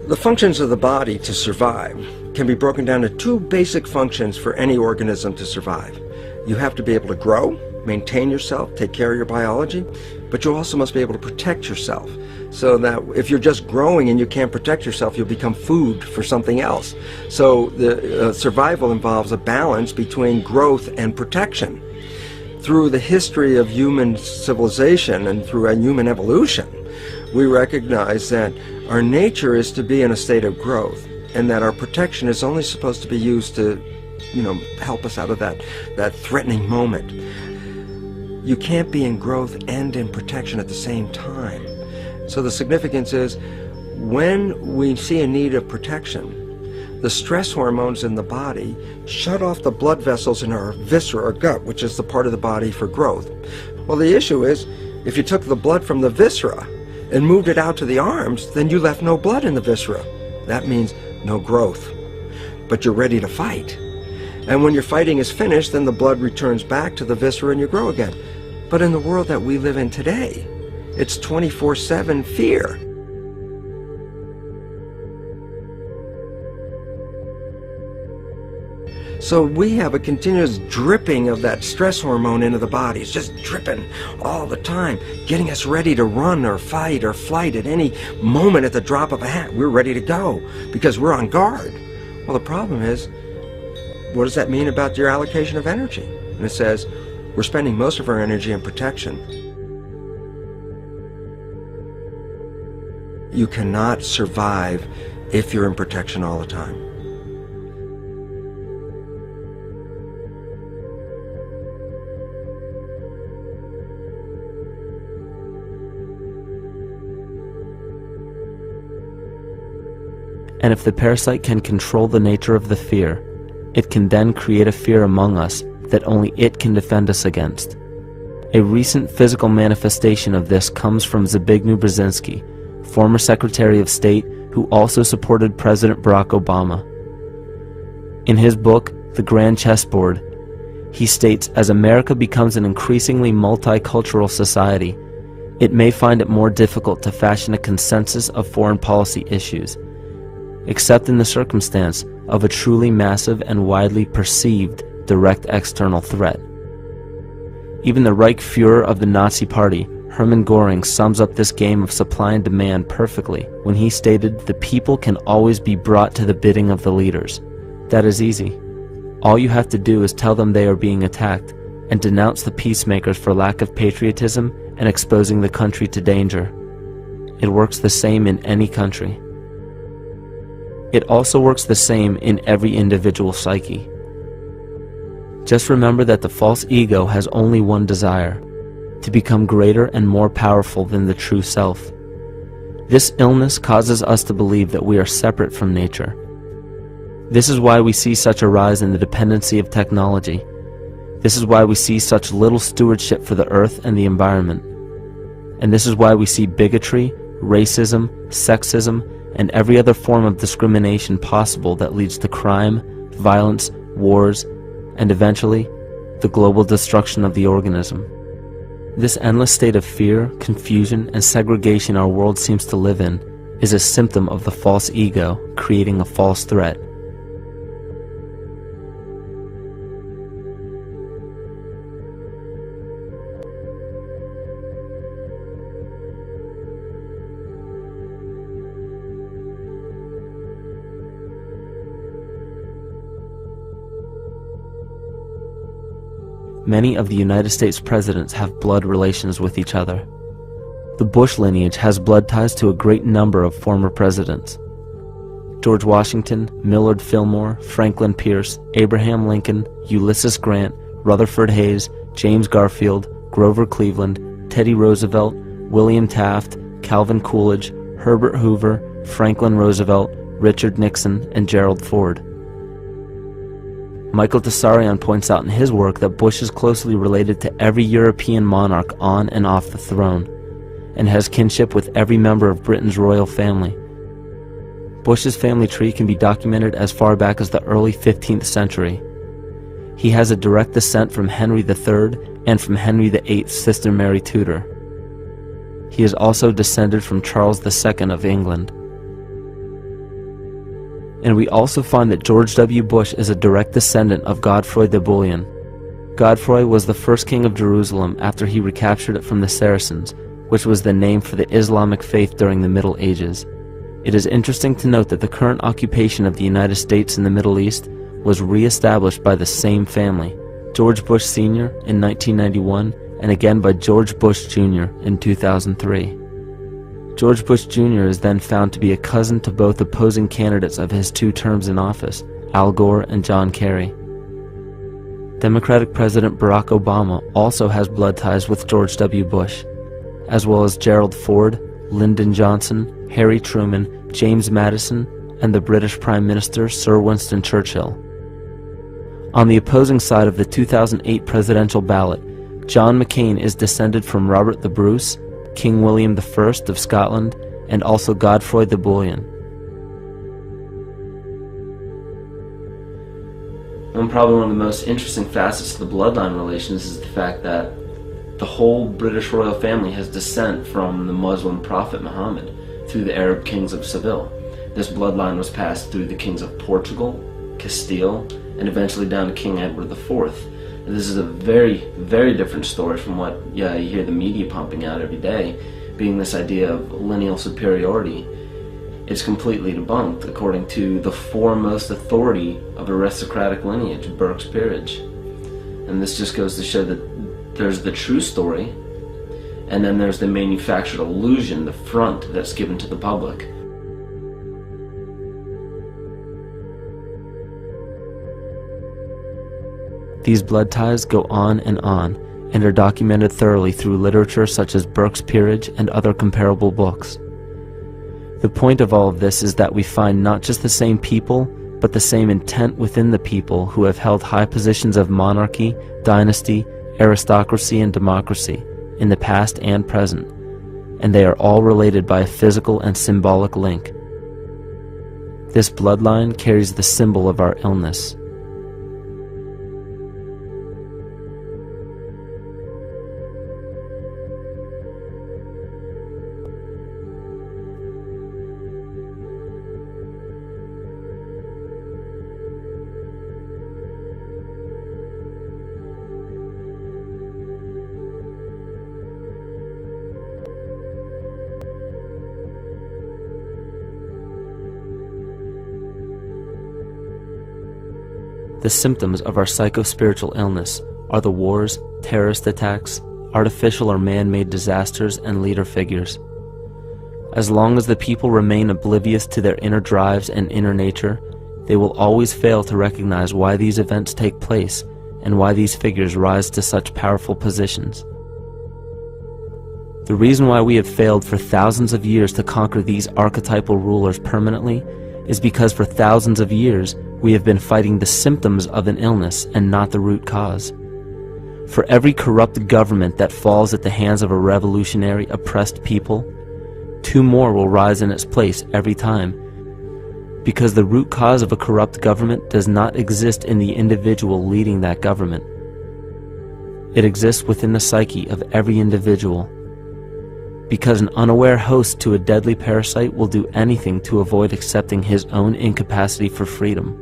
S4: The functions of the body to survive can be broken down to two basic functions for any organism to survive. You have to be able to grow, maintain yourself, take care of your biology, but you also must be able to protect yourself, so that if you're just growing and you can't protect yourself, you'll become food for something else. So the survival involves a balance between growth and protection. Through the history of human civilization and through human evolution, we recognize that our nature is to be in a state of growth, and that our protection is only supposed to be used to, help us out of that threatening moment. You can't be in growth and in protection at the same time. So the significance is, when we see a need of protection, the stress hormones in the body shut off the blood vessels in our viscera or gut, which is the part of the body for growth. Well, the issue is, if you took the blood from the viscera and moved it out to the arms, then you left no blood in the viscera. That means no growth. But you're ready to fight. And when your fighting is finished, then the blood returns back to the viscera and you grow again. But in the world that we live in today, it's 24/7 fear. So we have a continuous dripping of that stress hormone into the body. It's just dripping all the time, getting us ready to run or fight or flight at any moment at the drop of a hat. We're ready to go because we're on guard. Well, the problem is, what does that mean about your allocation of energy? And it says, we're spending most of our energy in protection. You cannot survive if you're in protection all the time.
S2: And if the parasite can control the nature of the fear, it can then create a fear among us that only it can defend us against. A recent physical manifestation of this comes from Zbigniew Brzezinski, former Secretary of State who also supported President Barack Obama. In his book, The Grand Chessboard, he states, as America becomes an increasingly multicultural society, it may find it more difficult to fashion a consensus of foreign policy issues, except in the circumstance of a truly massive and widely perceived direct external threat. Even the Reichsfuhrer of the Nazi Party, Hermann Göring, sums up this game of supply and demand perfectly when he stated, "The people can always be brought to the bidding of the leaders." That is easy. All you have to do is tell them they are being attacked and denounce the peacemakers for lack of patriotism and exposing the country to danger. It works the same in any country. It also works the same in every individual psyche. Just remember that the false ego has only one desire: to become greater and more powerful than the true self. This illness causes us to believe that we are separate from nature. This is why we see such a rise in the dependency of technology. This is why we see such little stewardship for the earth and the environment. And this is why we see bigotry, racism, sexism, and every other form of discrimination possible that leads to crime, violence, wars, and eventually, the global destruction of the organism. This endless state of fear, confusion, and segregation our world seems to live in is a symptom of the false ego creating a false threat. many of the United States presidents have blood relations with each other. The Bush lineage has blood ties to a great number of former presidents. George Washington, Millard Fillmore, Franklin Pierce, Abraham Lincoln, Ulysses Grant, Rutherford Hayes, James Garfield, Grover Cleveland, Teddy Roosevelt, William Taft, Calvin Coolidge, Herbert Hoover, Franklin Roosevelt, Richard Nixon, and Gerald Ford. Michael Tsarion points out in his work that Bush is closely related to every European monarch on and off the throne, and has kinship with every member of Britain's royal family. Bush's family tree can be documented as far back as the early 15th century. He has a direct descent from Henry III and from Henry VIII's sister Mary Tudor. He is also descended from Charles II of England. And we also find that George W. Bush is a direct descendant of Godfrey the Bullion. Godfrey was the first king of Jerusalem after he recaptured it from the Saracens, which was the name for the Islamic faith during the Middle Ages. It is interesting to note that the current occupation of the United States in the Middle East was re-established by the same family, George Bush Sr. in 1991, and again by George Bush Jr. in 2003. George Bush Jr. is then found to be a cousin to both opposing candidates of his 2 terms in office, Al Gore and John Kerry. Democratic President Barack Obama also has blood ties with George W. Bush, as well as Gerald Ford, Lyndon Johnson, Harry Truman, James Madison, and the British Prime Minister Sir Winston Churchill. On the opposing side of the 2008 presidential ballot, John McCain is descended from Robert the Bruce, King William I of Scotland, and also Godfrey the Bullion. Probably one of the most interesting facets of the bloodline relations is the fact that the whole British royal family has descent from the Muslim prophet Muhammad through the Arab kings of Seville. This bloodline was passed through the kings of Portugal, Castile, and eventually down to King Edward IV. And this is a very, very different story from what you hear the media pumping out every day, being this idea of lineal superiority. It's completely debunked according to the foremost authority of aristocratic lineage, Burke's Peerage. And this just goes to show that there's the true story, and then there's the manufactured illusion, the front that's given to the public. These blood ties go on and are documented thoroughly through literature such as Burke's Peerage and other comparable books. The point of all of this is that we find not just the same people, but the same intent within the people who have held high positions of monarchy, dynasty, aristocracy, and democracy in the past and present, and they are all related by a physical and symbolic link. This bloodline carries the symbol of our illness. The symptoms of our psycho-spiritual illness are the wars, terrorist attacks, artificial or man-made disasters, and leader figures. As long as the people remain oblivious to their inner drives and inner nature, they will always fail to recognize why these events take place and why these figures rise to such powerful positions. The reason why we have failed for thousands of years to conquer these archetypal rulers permanently is because for thousands of years we have been fighting the symptoms of an illness and not the root cause. For every corrupt government that falls at the hands of a revolutionary, oppressed people, 2 more will rise in its place every time, because the root cause of a corrupt government does not exist in the individual leading that government. It exists within the psyche of every individual, because an unaware host to a deadly parasite will do anything to avoid accepting his own incapacity for freedom.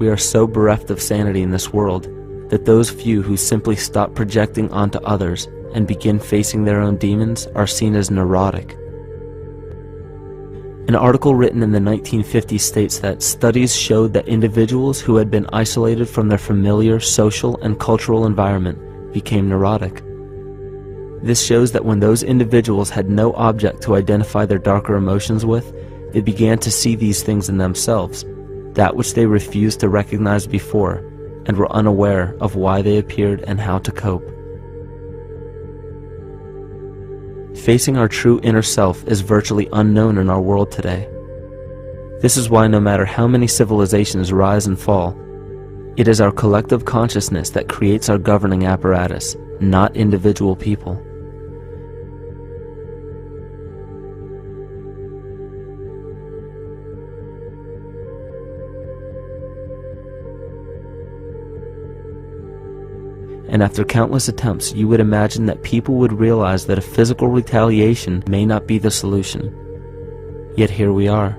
S2: We are so bereft of sanity in this world that those few who simply stop projecting onto others and begin facing their own demons are seen as neurotic. An article written in the 1950s states that studies showed that individuals who had been isolated from their familiar social and cultural environment became neurotic. This shows that when those individuals had no object to identify their darker emotions with, they began to see these things in themselves, that which they refused to recognize before, and were unaware of why they appeared and how to cope. Facing our true inner self is virtually unknown in our world today. This is why no matter how many civilizations rise and fall, it is our collective consciousness that creates our governing apparatus, not individual people. And after countless attempts, you would imagine that people would realize that a physical retaliation may not be the solution. Yet here we are,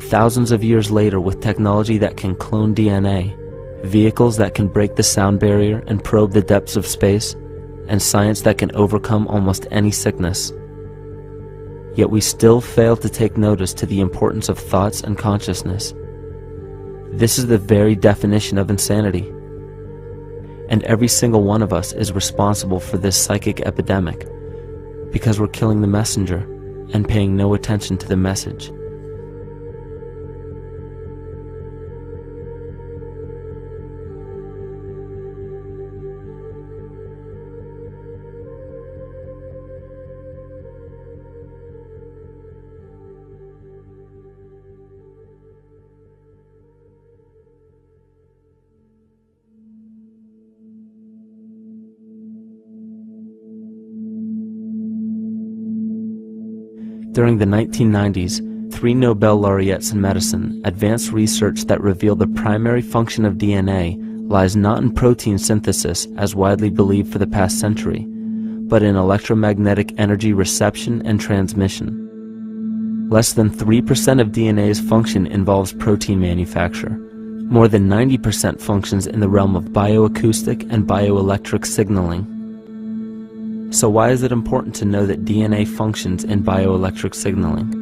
S2: thousands of years later, with technology that can clone DNA, vehicles that can break the sound barrier and probe the depths of space, and science that can overcome almost any sickness. Yet we still fail to take notice to the importance of thoughts and consciousness. This is the very definition of insanity. And every single one of us is responsible for this psychic epidemic, because we're killing the messenger and paying no attention to the message. During the 1990s, 3 Nobel laureates in medicine advanced research that revealed the primary function of DNA lies not in protein synthesis as widely believed for the past century, but in electromagnetic energy reception and transmission. Less than 3% of DNA's function involves protein manufacture. More than 90% functions in the realm of bioacoustic and bioelectric signaling. So why is it important to know that DNA functions in bioelectric signaling?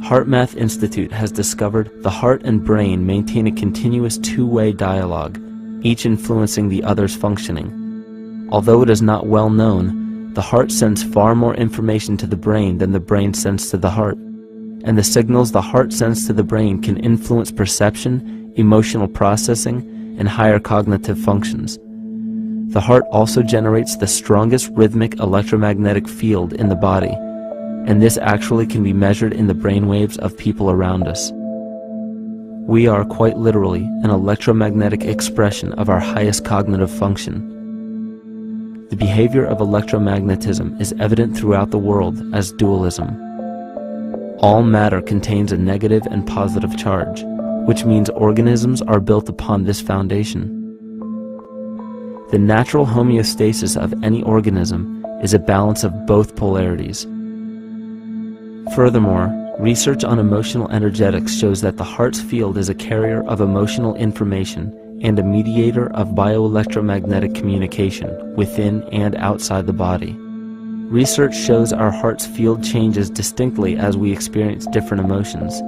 S2: HeartMath Institute has discovered the heart and brain maintain a continuous two-way dialogue, each influencing the other's functioning. Although it is not well known, the heart sends far more information to the brain than the brain sends to the heart, and the signals the heart sends to the brain can influence perception, emotional processing, and higher cognitive functions. The heart also generates the strongest rhythmic electromagnetic field in the body, and this actually can be measured in the brainwaves of people around us. We are quite literally an electromagnetic expression of our highest cognitive function. The behavior of electromagnetism is evident throughout the world as dualism. All matter contains a negative and positive charge, which means organisms are built upon this foundation. The natural homeostasis of any organism is a balance of both polarities. Furthermore, research on emotional energetics shows that the heart's field is a carrier of emotional information and a mediator of bioelectromagnetic communication within and outside the body. Research shows our heart's field changes distinctly as we experience different emotions.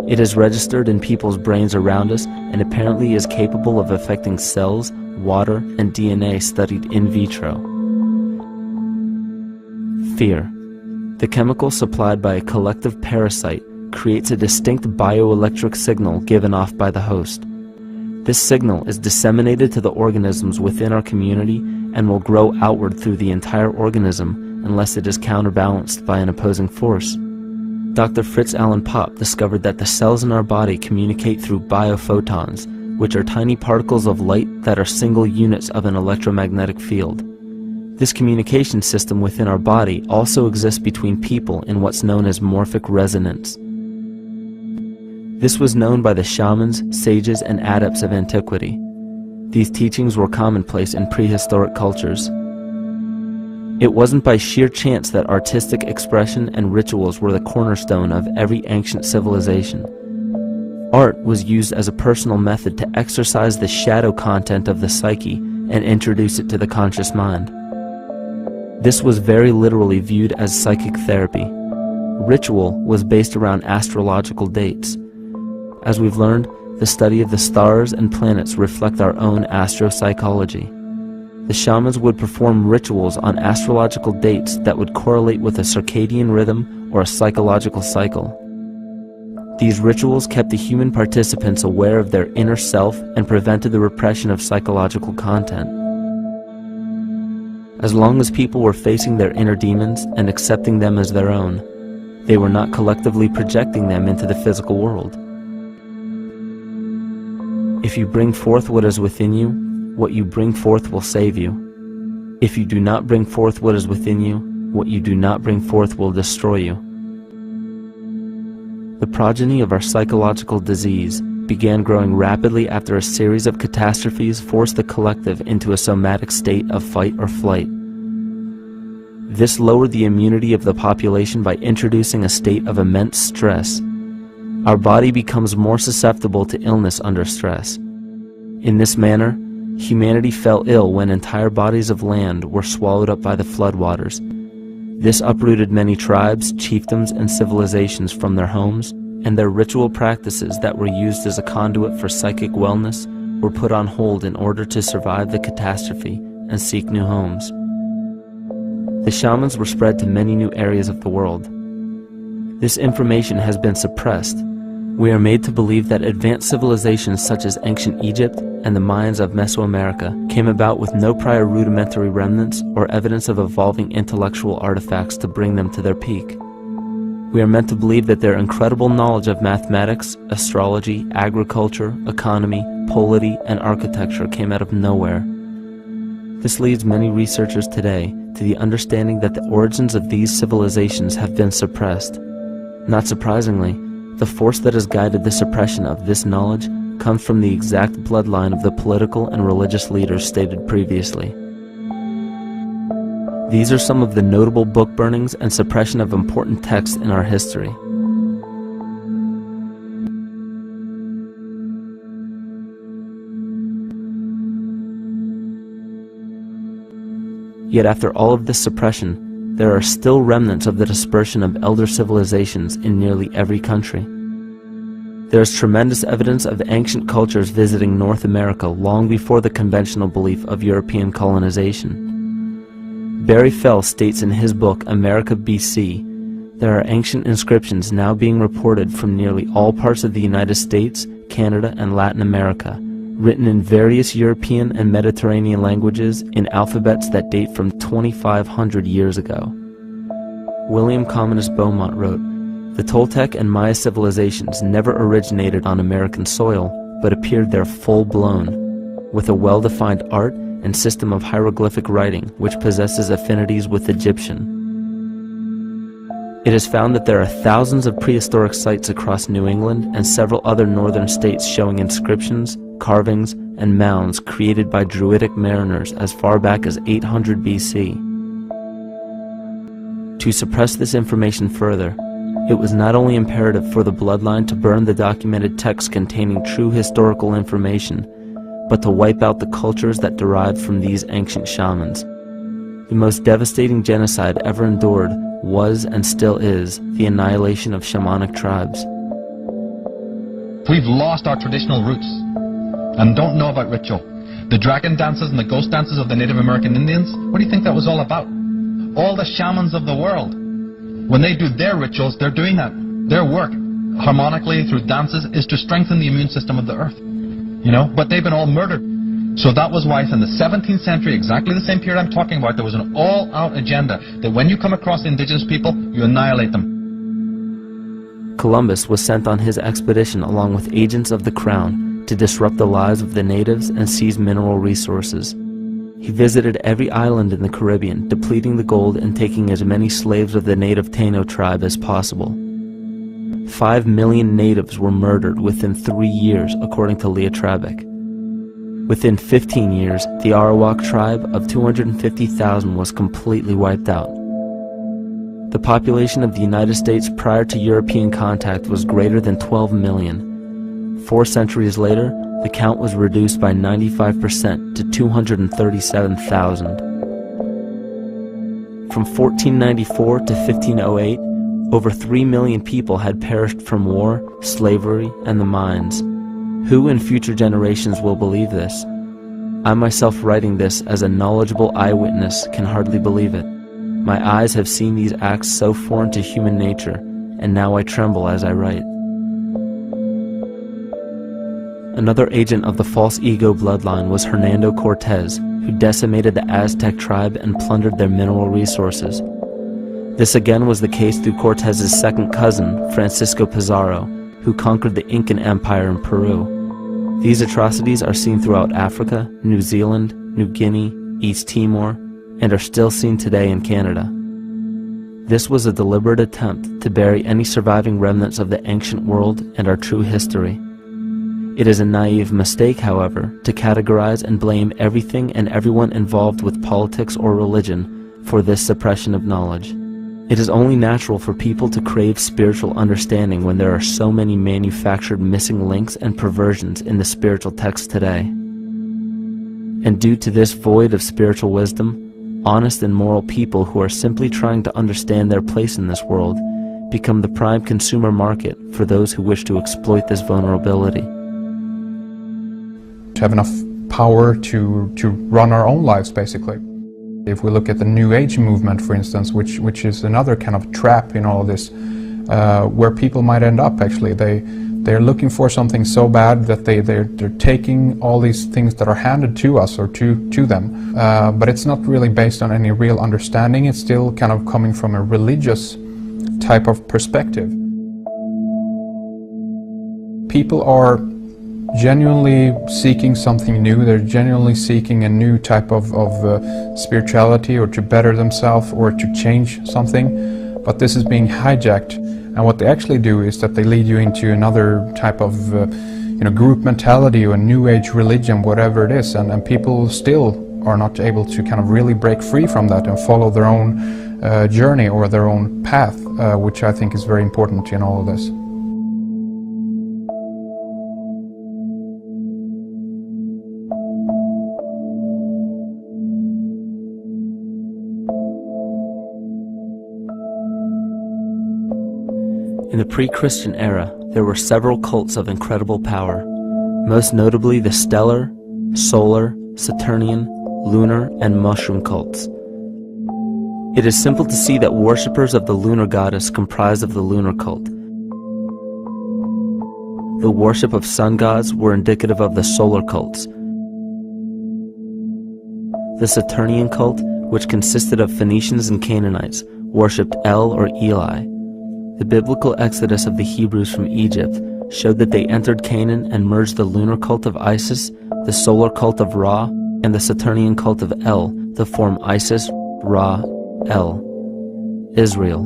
S2: It is registered in people's brains around us and apparently is capable of affecting cells, water, and DNA studied in vitro. Fear. The chemical supplied by a collective parasite creates a distinct bioelectric signal given off by the host. This signal is disseminated to the organisms within our community and will grow outward through the entire organism unless it is counterbalanced by an opposing force. Dr. Fritz Alan Popp discovered that the cells in our body communicate through biophotons, which are tiny particles of light that are single units of an electromagnetic field. This communication system within our body also exists between people in what's known as morphic resonance. This was known by the shamans, sages, and adepts of antiquity. These teachings were commonplace in prehistoric cultures. It wasn't by sheer chance that artistic expression and rituals were the cornerstone of every ancient civilization. Art was used as a personal method to exercise the shadow content of the psyche and introduce it to the conscious mind. This was very literally viewed as psychic therapy. Ritual was based around astrological dates. As we've learned, the study of the stars and planets reflect our own astropsychology. The shamans would perform rituals on astrological dates that would correlate with a circadian rhythm or a psychological cycle. These rituals kept the human participants aware of their inner self and prevented the repression of psychological content. As long as people were facing their inner demons and accepting them as their own, they were not collectively projecting them into the physical world. If you bring forth what is within you, what you bring forth will save you. If you do not bring forth what is within you, what you do not bring forth will destroy you. The progeny of our psychological disease began growing rapidly after a series of catastrophes forced the collective into a somatic state of fight or flight. This lowered the immunity of the population by introducing a state of immense stress. Our body becomes more susceptible to illness under stress. In this manner, humanity fell ill when entire bodies of land were swallowed up by the floodwaters. This uprooted many tribes, chiefdoms, and civilizations from their homes, and their ritual practices that were used as a conduit for psychic wellness were put on hold in order to survive the catastrophe and seek new homes. The shamans were spread to many new areas of the world. This information has been suppressed. We are made to believe that advanced civilizations such as ancient Egypt and the Mayans of Mesoamerica came about with no prior rudimentary remnants or evidence of evolving intellectual artifacts to bring them to their peak. We are meant to believe that their incredible knowledge of mathematics, astrology, agriculture, economy, polity, and architecture came out of nowhere. This leads many researchers today to the understanding that the origins of these civilizations have been suppressed. Not surprisingly, the force that has guided the suppression of this knowledge comes from the exact bloodline of the political and religious leaders stated previously. These are some of the notable book burnings and suppression of important texts in our history. Yet after all of this suppression, there are still remnants of the dispersion of elder civilizations in nearly every country. There is tremendous evidence of ancient cultures visiting North America long before the conventional belief of European colonization. Barry Fell states in his book America BC, there are ancient inscriptions now being reported from nearly all parts of the United States, Canada, and Latin America, written in various European and Mediterranean languages in alphabets that date from 2,500 years ago. William Commonus Beaumont wrote, "The Toltec and Maya civilizations never originated on American soil, but appeared there full-blown, with a well-defined art and system of hieroglyphic writing which possesses affinities with Egyptian. It is found that there are thousands of prehistoric sites across New England and several other northern states showing inscriptions, carvings, and mounds created by Druidic mariners as far back as 800 BC. To suppress this information further, it was not only imperative for the bloodline to burn the documented texts containing true historical information, but to wipe out the cultures that derived from these ancient shamans. The most devastating genocide ever endured was and still is the annihilation of shamanic tribes.
S5: We've lost our traditional roots and don't know about ritual. The dragon dances and the ghost dances of the Native American Indians, what do you think that was all about? All the shamans of the world, when they do their rituals, they're doing that. Their work, harmonically through dances, is to strengthen the immune system of the earth. You know, but they've been all murdered. So that was why in the 17th century, exactly the same period I'm talking about, there was an all-out agenda that when you come across indigenous people, you annihilate them.
S2: Columbus was sent on his expedition along with agents of the crown to disrupt the lives of the natives and seize mineral resources. He visited every island in the Caribbean, depleting the gold and taking as many slaves of the native Taino tribe as possible. 5 million natives were murdered within 3 years, according to Leah Trabeck. Within 15 years, the Arawak tribe of 250,000 was completely wiped out. The population of the United States prior to European contact was greater than 12 million. 4 centuries later, the count was reduced by 95% to 237,000. From 1494 to 1508, over 3 million people had perished from war, slavery, and the mines. Who in future generations will believe this? I myself, writing this as a knowledgeable eyewitness, can hardly believe it. My eyes have seen these acts so foreign to human nature, and now I tremble as I write. Another agent of the false ego bloodline was Hernando Cortés, who decimated the Aztec tribe and plundered their mineral resources. This again was the case through Cortés's second cousin, Francisco Pizarro, who conquered the Incan Empire in Peru. These atrocities are seen throughout Africa, New Zealand, New Guinea, East Timor, and are still seen today in Canada. This was a deliberate attempt to bury any surviving remnants of the ancient world and our true history. It is a naive mistake, however, to categorize and blame everything and everyone involved with politics or religion for this suppression of knowledge. It is only natural for people to crave spiritual understanding when there are so many manufactured missing links and perversions in the spiritual text today. And due to this void of spiritual wisdom, honest and moral people who are simply trying to understand their place in this world become the prime consumer market for those who wish to exploit this vulnerability.
S6: To have enough power to run our own lives, basically. If we look at the New Age movement, for instance, which is another kind of trap in all this, where people might end up actually. They're looking for something so bad that they're taking all these things that are handed to us or to them, but it's not really based on any real understanding. It's still kind of coming from a religious type of perspective. People are genuinely seeking something new. They're genuinely seeking a new type of spirituality, or to better themselves, or to change something, but this is being hijacked, and what they actually do is that they lead you into another type of group mentality or a new age religion, whatever it is, and people still are not able to kind of really break free from that and follow their own journey or their own path, which I think is very important in all of this.
S2: In the pre-Christian era, there were several cults of incredible power, most notably the stellar, solar, Saturnian, lunar, and mushroom cults. It is simple to see that worshippers of the lunar goddess comprised of the lunar cult. The worship of sun gods were indicative of the solar cults. The Saturnian cult, which consisted of Phoenicians and Canaanites, worshipped El or Eli. The biblical exodus of the Hebrews from Egypt showed that they entered Canaan and merged the lunar cult of Isis, the solar cult of Ra, and the Saturnian cult of El to form Isis, Ra, El. Israel.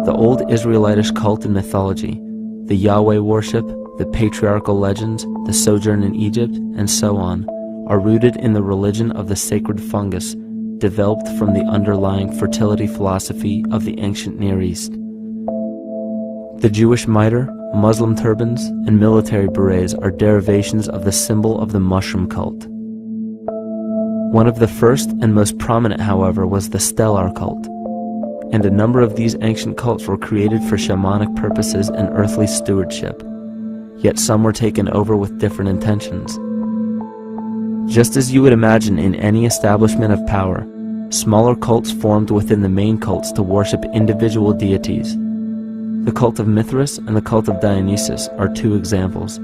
S2: The old Israelitish cult and mythology, the Yahweh worship, the patriarchal legends, the sojourn in Egypt, and so on, are rooted in the religion of the sacred fungus, developed from the underlying fertility philosophy of the ancient Near East. The Jewish mitre, Muslim turbans, and military berets are derivations of the symbol of the mushroom cult. One of the first and most prominent, however, was the stellar cult, and a number of these ancient cults were created for shamanic purposes and earthly stewardship, yet some were taken over with different intentions. Just as you would imagine in any establishment of power, smaller cults formed within the main cults to worship individual deities. The cult of Mithras and the cult of Dionysus are two examples.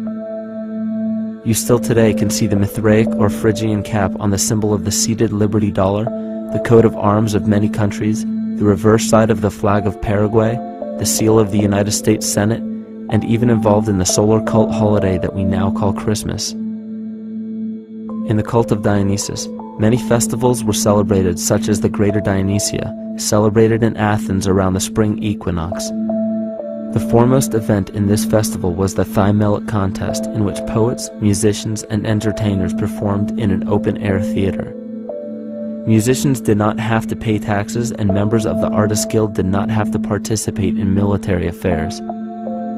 S2: You still today can see the Mithraic or Phrygian cap on the symbol of the seated Liberty dollar, the coat of arms of many countries, the reverse side of the flag of Paraguay, the seal of the United States Senate, and even involved in the solar cult holiday that we now call Christmas. In the cult of Dionysus, many festivals were celebrated, such as the Greater Dionysia, celebrated in Athens around the spring equinox. The foremost event in this festival was the Thymelic contest, in which poets, musicians, and entertainers performed in an open-air theater. Musicians did not have to pay taxes, and members of the Artists Guild did not have to participate in military affairs.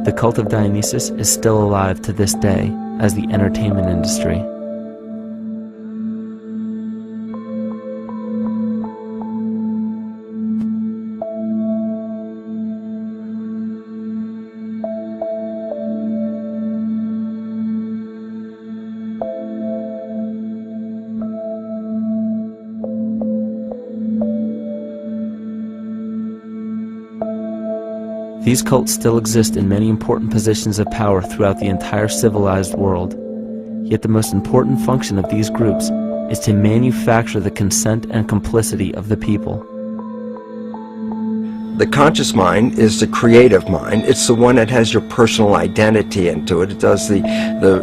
S2: The cult of Dionysus is still alive to this day as the entertainment industry. These cults still exist in many important positions of power throughout the entire civilized world. Yet the most important function of these groups is to manufacture the consent and complicity of the people.
S4: The conscious mind is the creative mind. It's the one that has your personal identity into it. It does the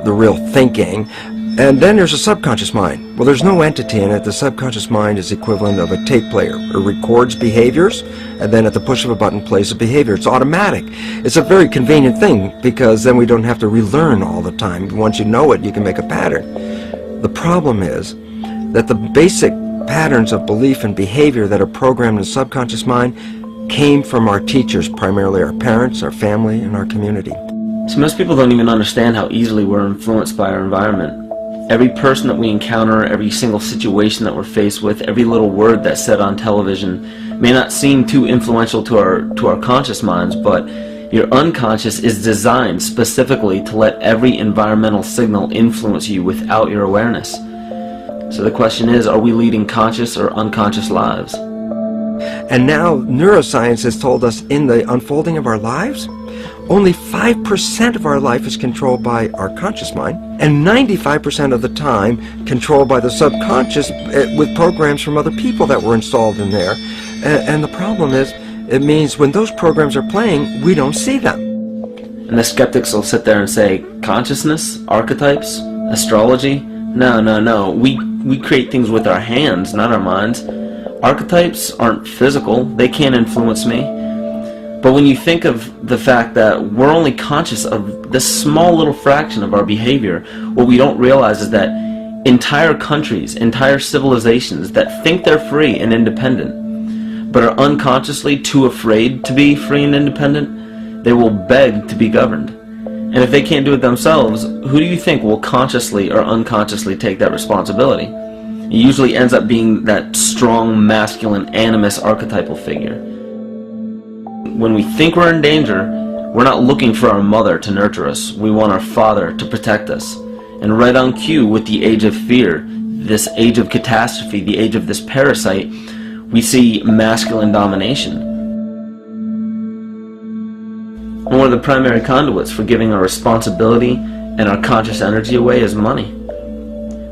S4: real thinking. And then there's a subconscious mind. Well, there's no entity in it. The subconscious mind is the equivalent of a tape player. It records behaviors, and then at the push of a button plays a behavior. It's automatic. It's a very convenient thing, because then we don't have to relearn all the time. Once you know it, you can make a pattern. The problem is that the basic patterns of belief and behavior that are programmed in the subconscious mind came from our teachers, primarily our parents, our family, and our community.
S2: So most people don't even understand how easily we're influenced by our environment. Every person that we encounter, every single situation that we're faced with, every little word that's said on television may not seem too influential to our conscious minds, but your unconscious is designed specifically to let every environmental signal influence you without your awareness. So the question is, are we leading conscious or unconscious lives?
S4: And now neuroscience has told us in the unfolding of our lives, only 5% of our life is controlled by our conscious mind, and 95% of the time controlled by the subconscious with programs from other people that were installed in there. And the problem is, it means when those programs are playing, we don't see them.
S2: And the skeptics will sit there and say, consciousness, archetypes, astrology? No. We create things with our hands, not our minds. Archetypes aren't physical. They can't influence me. But when you think of the fact that we're only conscious of this small little fraction of our behavior, what we don't realize is that entire countries, entire civilizations that think they're free and independent, but are unconsciously too afraid to be free and independent, they will beg to be governed. And if they can't do it themselves, who do you think will consciously or unconsciously take that responsibility? It usually ends up being that strong, masculine, animus archetypal figure. When we think we're in danger, we're not looking for our mother to nurture us. We want our father to protect us. And right on cue with the age of fear, this age of catastrophe, the age of this parasite, we see masculine domination. And one of the primary conduits for giving our responsibility and our conscious energy away is money.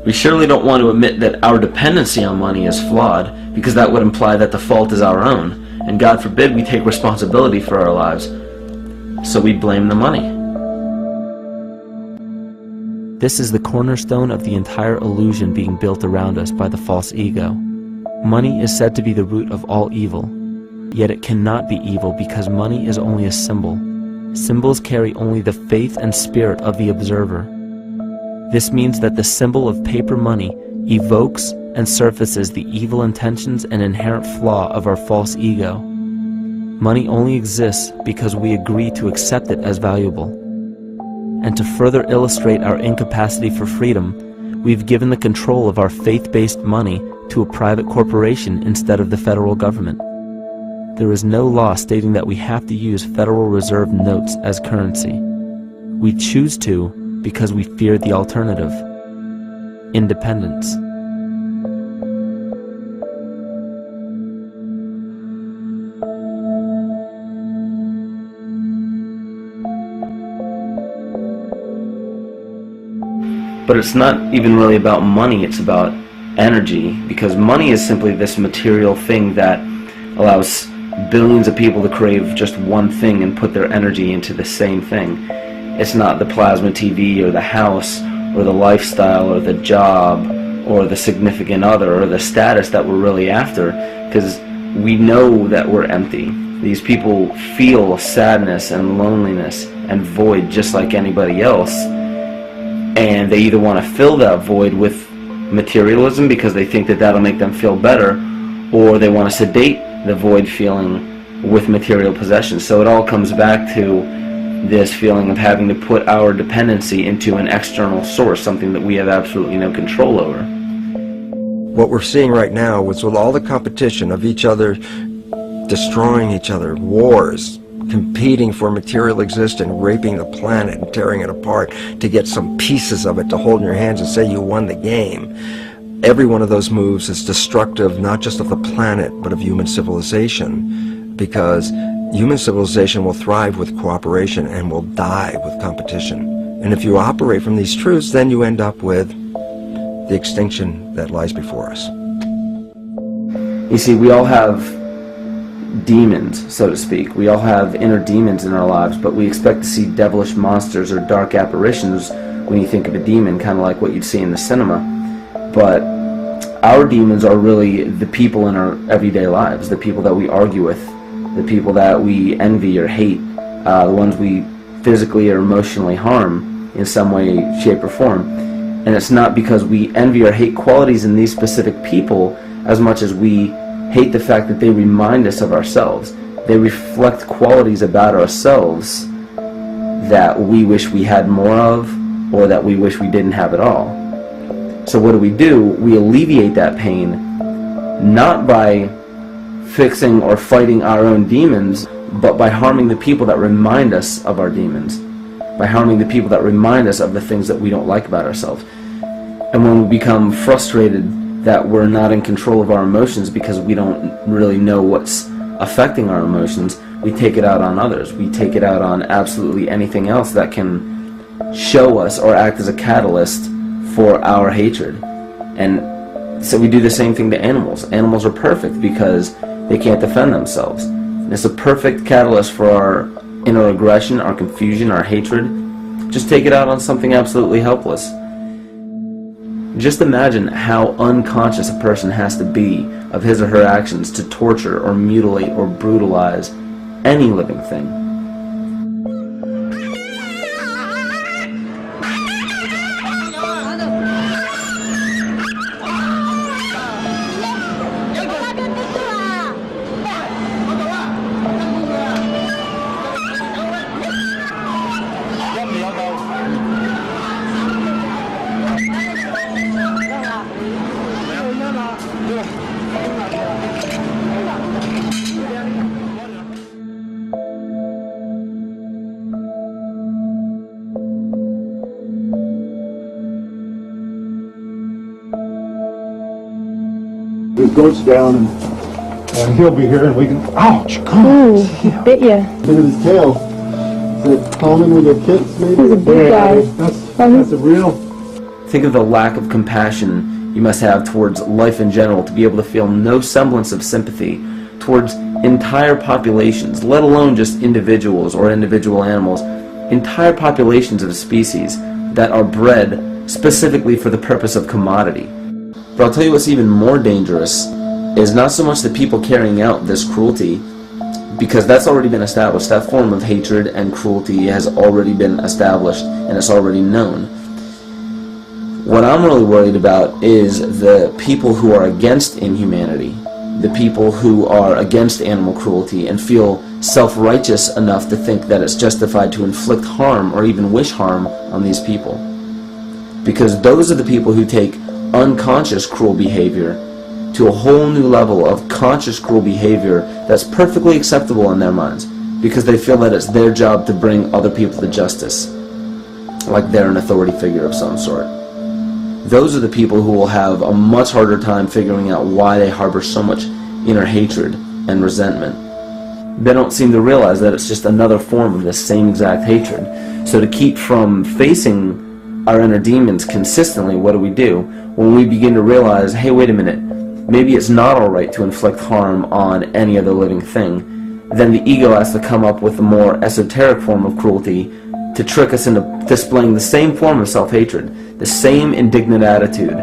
S2: We surely don't want to admit that our dependency on money is flawed, because that would imply that the fault is our own. And God forbid we take responsibility for our lives, so we blame the money. This is the cornerstone of the entire illusion being built around us by the false ego. Money is said to be the root of all evil, yet it cannot be evil because money is only a symbol. Symbols carry only the faith and spirit of the observer. This means that the symbol of paper money evokes and surfaces the evil intentions and inherent flaw of our false ego. Money only exists because we agree to accept it as valuable. And to further illustrate our incapacity for freedom, we've given the control of our faith-based money to a private corporation instead of the federal government. There is no law stating that we have to use Federal Reserve notes as currency. We choose to because we fear the alternative: independence. But it's not even really about money, it's about energy, because money is simply this material thing that allows billions of people to crave just one thing and put their energy into the same thing. It's not the plasma TV or the house or the lifestyle or the job or the significant other or the status that we're really after, because we know that we're empty. These people feel sadness and loneliness and void just like anybody else. And they either want to fill that void with materialism because they think that that'll make them feel better, or they want to sedate the void feeling with material possessions. So it all comes back to this feeling of having to put our dependency into an external source, something that we have absolutely no control over.
S4: What we're seeing right now was with all the competition of each other destroying each other, wars, competing for material existence, raping the planet and tearing it apart to get some pieces of it to hold in your hands and say you won the game. Every one of those moves is destructive not just of the planet but of human civilization, because human civilization will thrive with cooperation and will die with competition. And if you operate from these truths, then you end up with the extinction that lies before us.
S2: You see, we all have demons, so to speak. We all have inner demons in our lives, but we expect to see devilish monsters or dark apparitions when you think of a demon, kind of like what you'd see in the cinema. But our demons are really the people in our everyday lives, the people that we argue with, the people that we envy or hate, the ones we physically or emotionally harm in some way, shape, or form. And it's not because we envy or hate qualities in these specific people as much as we hate the fact that they remind us of ourselves. They reflect qualities about ourselves that we wish we had more of, or that we wish we didn't have at all. So what do? We alleviate that pain not by fixing or fighting our own demons, but by harming the people that remind us of our demons, by harming the people that remind us of the things that we don't like about ourselves. And when we become frustrated that we're not in control of our emotions because we don't really know what's affecting our emotions, we take it out on others. We take it out on absolutely anything else that can show us or act as a catalyst for our hatred. And so we do the same thing to animals. Animals are perfect because they can't defend themselves. And it's a perfect catalyst for our inner aggression, our confusion, our hatred. Just take it out on something absolutely helpless. Just imagine how unconscious a person has to be of his or her actions to torture or mutilate or brutalize any living thing.
S7: It goes down and he'll be here and we can, ouch, come on.
S8: He bit you.
S7: Bit of his tail. Is it common with your kids maybe?
S8: He's a big guy.
S7: That's a real.
S2: Think of the lack of compassion you must have towards life in general to be able to feel no semblance of sympathy towards entire populations, let alone just individuals or individual animals, entire populations of species that are bred specifically for the purpose of commodity. But I'll tell you what's even more dangerous is not so much the people carrying out this cruelty, because that's already been established. That form of hatred and cruelty has already been established and it's already known. What I'm really worried about is the people who are against inhumanity, the people who are against animal cruelty and feel self-righteous enough to think that it's justified to inflict harm or even wish harm on these people. Because those are the people who take unconscious cruel behavior to a whole new level of conscious cruel behavior that's perfectly acceptable in their minds, because they feel that it's their job to bring other people to justice, like they're an authority figure of some sort. Those are the people who will have a much harder time figuring out why they harbor so much inner hatred and resentment. They don't seem to realize that it's just another form of this same exact hatred. So to keep from facing our inner demons consistently, what do? When we begin to realize, hey, wait a minute, maybe it's not alright to inflict harm on any other living thing, then the ego has to come up with a more esoteric form of cruelty to trick us into displaying the same form of self-hatred, the same indignant attitude,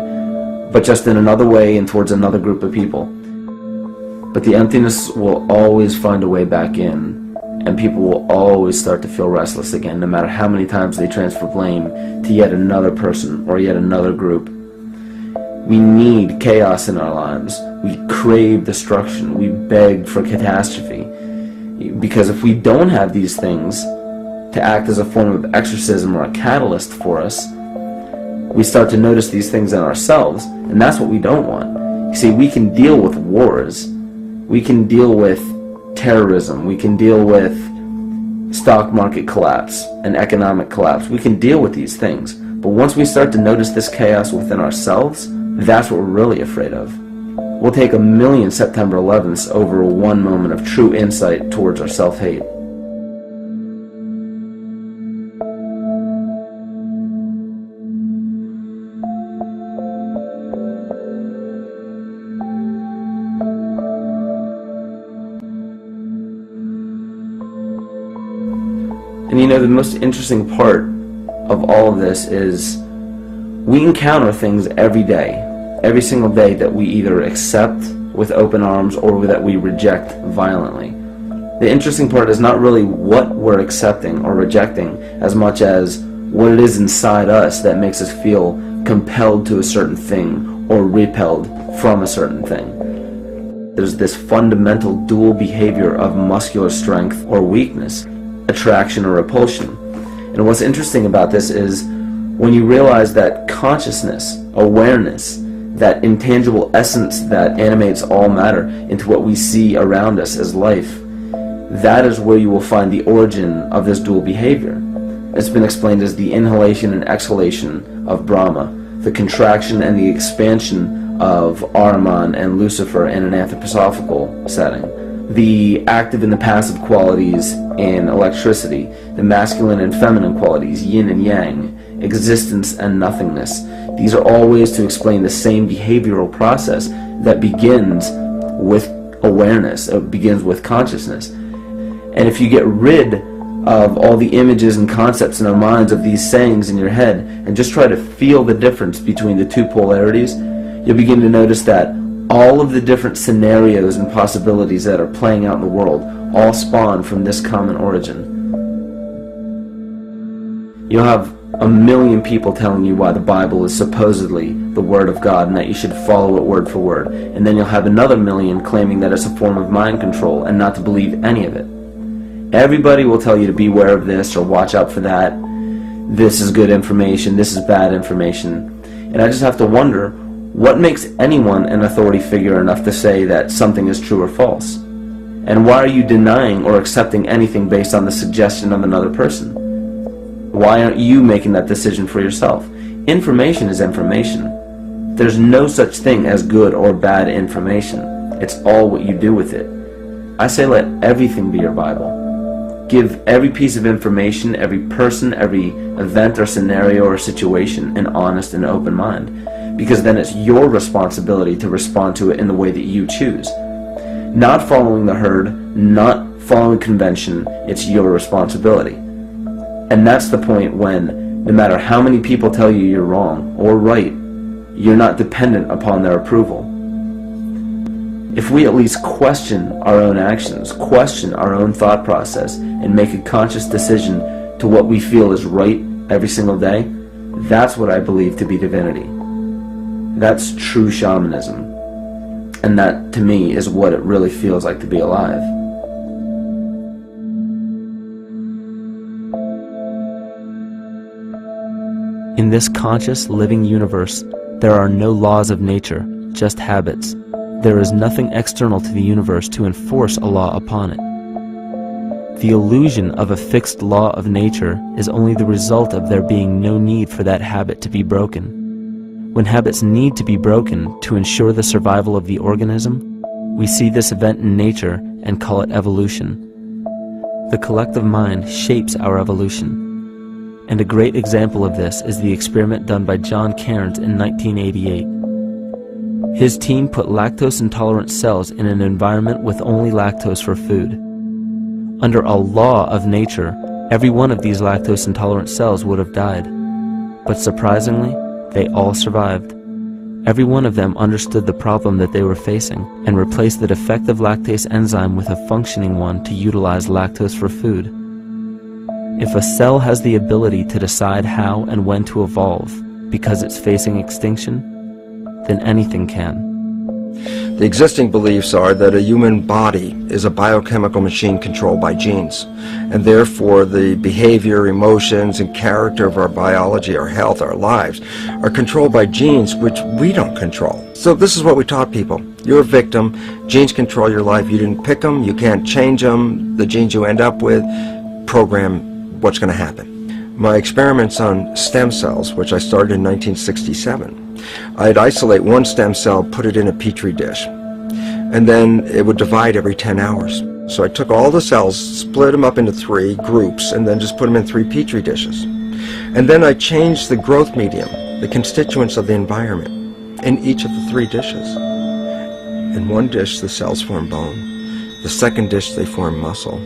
S2: but just in another way and towards another group of people. But the emptiness will always find a way back in, and people will always start to feel restless again, no matter how many times they transfer blame to yet another person or yet another group. We need chaos in our lives. We crave destruction. We beg for catastrophe. Because if we don't have these things, to act as a form of exorcism or a catalyst for us, we start to notice these things in ourselves, and that's what we don't want. You see, we can deal with wars, we can deal with terrorism, we can deal with stock market collapse and economic collapse. We can deal with these things, but once we start to notice this chaos within ourselves, that's what we're really afraid of. We'll take 1,000,000 September 11ths over one moment of true insight towards our self-hate. And you know, the most interesting part of all of this is we encounter things every day, every single day, that we either accept with open arms or that we reject violently. The interesting part is not really what we're accepting or rejecting as much as what it is inside us that makes us feel compelled to a certain thing or repelled from a certain thing. There's this fundamental dual behavior of muscular strength or weakness, attraction or repulsion. And what's interesting about this is when you realize that consciousness, awareness, that intangible essence that animates all matter into what we see around us as life, that is where you will find the origin of this dual behavior. It's been explained as the inhalation and exhalation of Brahma, the contraction and the expansion of Ahriman and Lucifer in an anthroposophical setting, the active and the passive qualities in electricity, the masculine and feminine qualities, yin and yang, existence and nothingness. These are all ways to explain the same behavioral process that begins with awareness, it begins with consciousness. And if you get rid of all the images and concepts in our minds of these sayings in your head and just try to feel the difference between the two polarities, you'll begin to notice that all of the different scenarios and possibilities that are playing out in the world all spawn from this common origin. You'll have 1,000,000 people telling you why the Bible is supposedly the Word of God and that you should follow it word for word. And then you'll have another 1,000,000 claiming that it's a form of mind control and not to believe any of it. Everybody will tell you to beware of this or watch out for that. This is good information, this is bad information. And I just have to wonder, what makes anyone an authority figure enough to say that something is true or false? And why are you denying or accepting anything based on the suggestion of another person? Why aren't you making that decision for yourself? Information is information. There's no such thing as good or bad information. It's all what you do with it. I say let everything be your Bible. Give every piece of information, every person, every event or scenario or situation an honest and open mind. Because then it's your responsibility to respond to it in the way that you choose. Not following the herd, not following convention, it's your responsibility. And that's the point when, no matter how many people tell you you're wrong or right, you're not dependent upon their approval. If we at least question our own actions, question our own thought process, and make a conscious decision to what we feel is right every single day, that's what I believe to be divinity. That's true shamanism. And that, to me, is what it really feels like to be alive. In this conscious, living universe, there are no laws of nature, just habits. There is nothing external to the universe to enforce a law upon it. The illusion of a fixed law of nature is only the result of there being no need for that habit to be broken. When habits need to be broken to ensure the survival of the organism, we see this event in nature and call it evolution. The collective mind shapes our evolution. And a great example of this is the experiment done by John Cairns in 1988. His team put lactose-intolerant cells in an environment with only lactose for food. Under a law of nature, every one of these lactose-intolerant cells would have died. But surprisingly, they all survived. Every one of them understood the problem that they were facing and replaced the defective lactase enzyme with a functioning one to utilize lactose for food. If a cell has the ability to decide how and when to evolve because it's facing extinction, then anything can.
S4: The existing beliefs are that a human body is a biochemical machine controlled by genes, and therefore the behavior, emotions, and character of our biology, our health, our lives are controlled by genes which we don't control. So this is what we taught people. You're a victim. Genes control your life. You didn't pick them. You can't change them. The genes you end up with program what's going to happen. My experiments on stem cells, which I started in 1967, I'd isolate one stem cell, put it in a petri dish, and then it would divide every 10 hours. So I took all the cells, split them up into 3 groups, and then just put them in 3 petri dishes. And then I changed the growth medium, the constituents of the environment, in each of the 3 dishes. In one dish, the cells form bone. The second dish, they form muscle.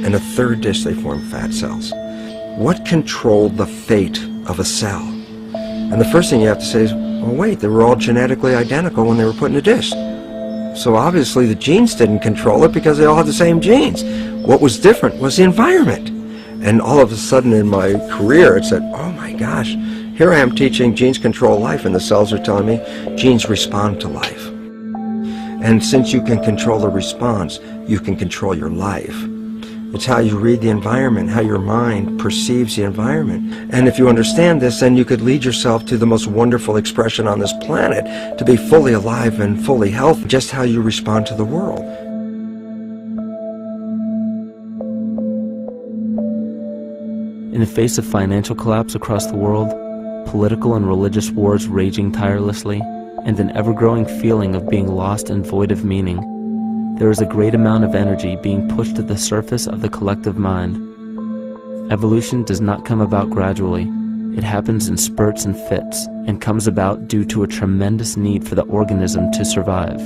S4: In a third dish, they form fat cells. What controlled the fate of a cell? And the first thing you have to say is, well, wait, they were all genetically identical when they were put in a dish. So obviously the genes didn't control it because they all had the same genes. What was different was the environment. And all of a sudden in my career it said, oh my gosh, here I am teaching genes control life, and the cells are telling me genes respond to life. And since you can control the response, you can control your life. It's how you read the environment, how your mind perceives the environment. And if you understand this, then you could lead yourself to the most wonderful expression on this planet, to be fully alive and fully healthy, just how you respond to the world.
S2: In the face of financial collapse across the world, political and religious wars raging tirelessly, and an ever-growing feeling of being lost and void of meaning, there is a great amount of energy being pushed to the surface of the collective mind. Evolution does not come about gradually. It happens in spurts and fits, and comes about due to a tremendous need for the organism to survive.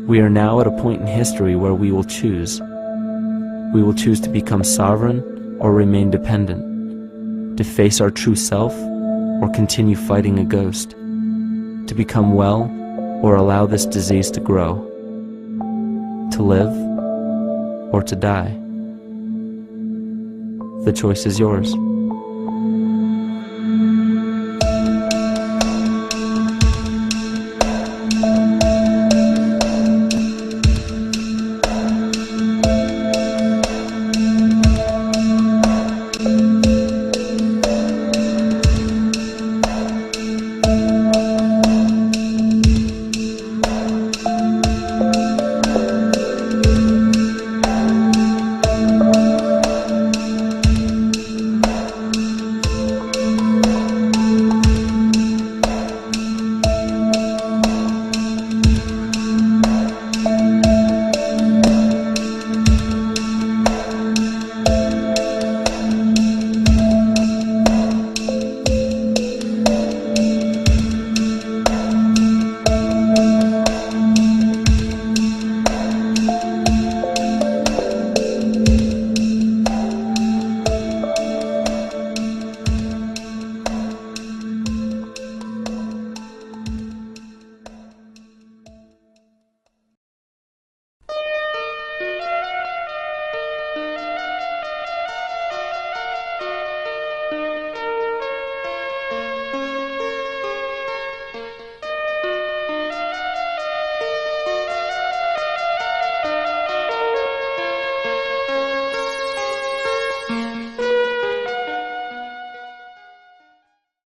S2: We are now at a point in history where we will choose. We will choose to become sovereign or remain dependent, to face our true self or continue fighting a ghost, to become well or allow this disease to grow, to live or to die. The choice is yours.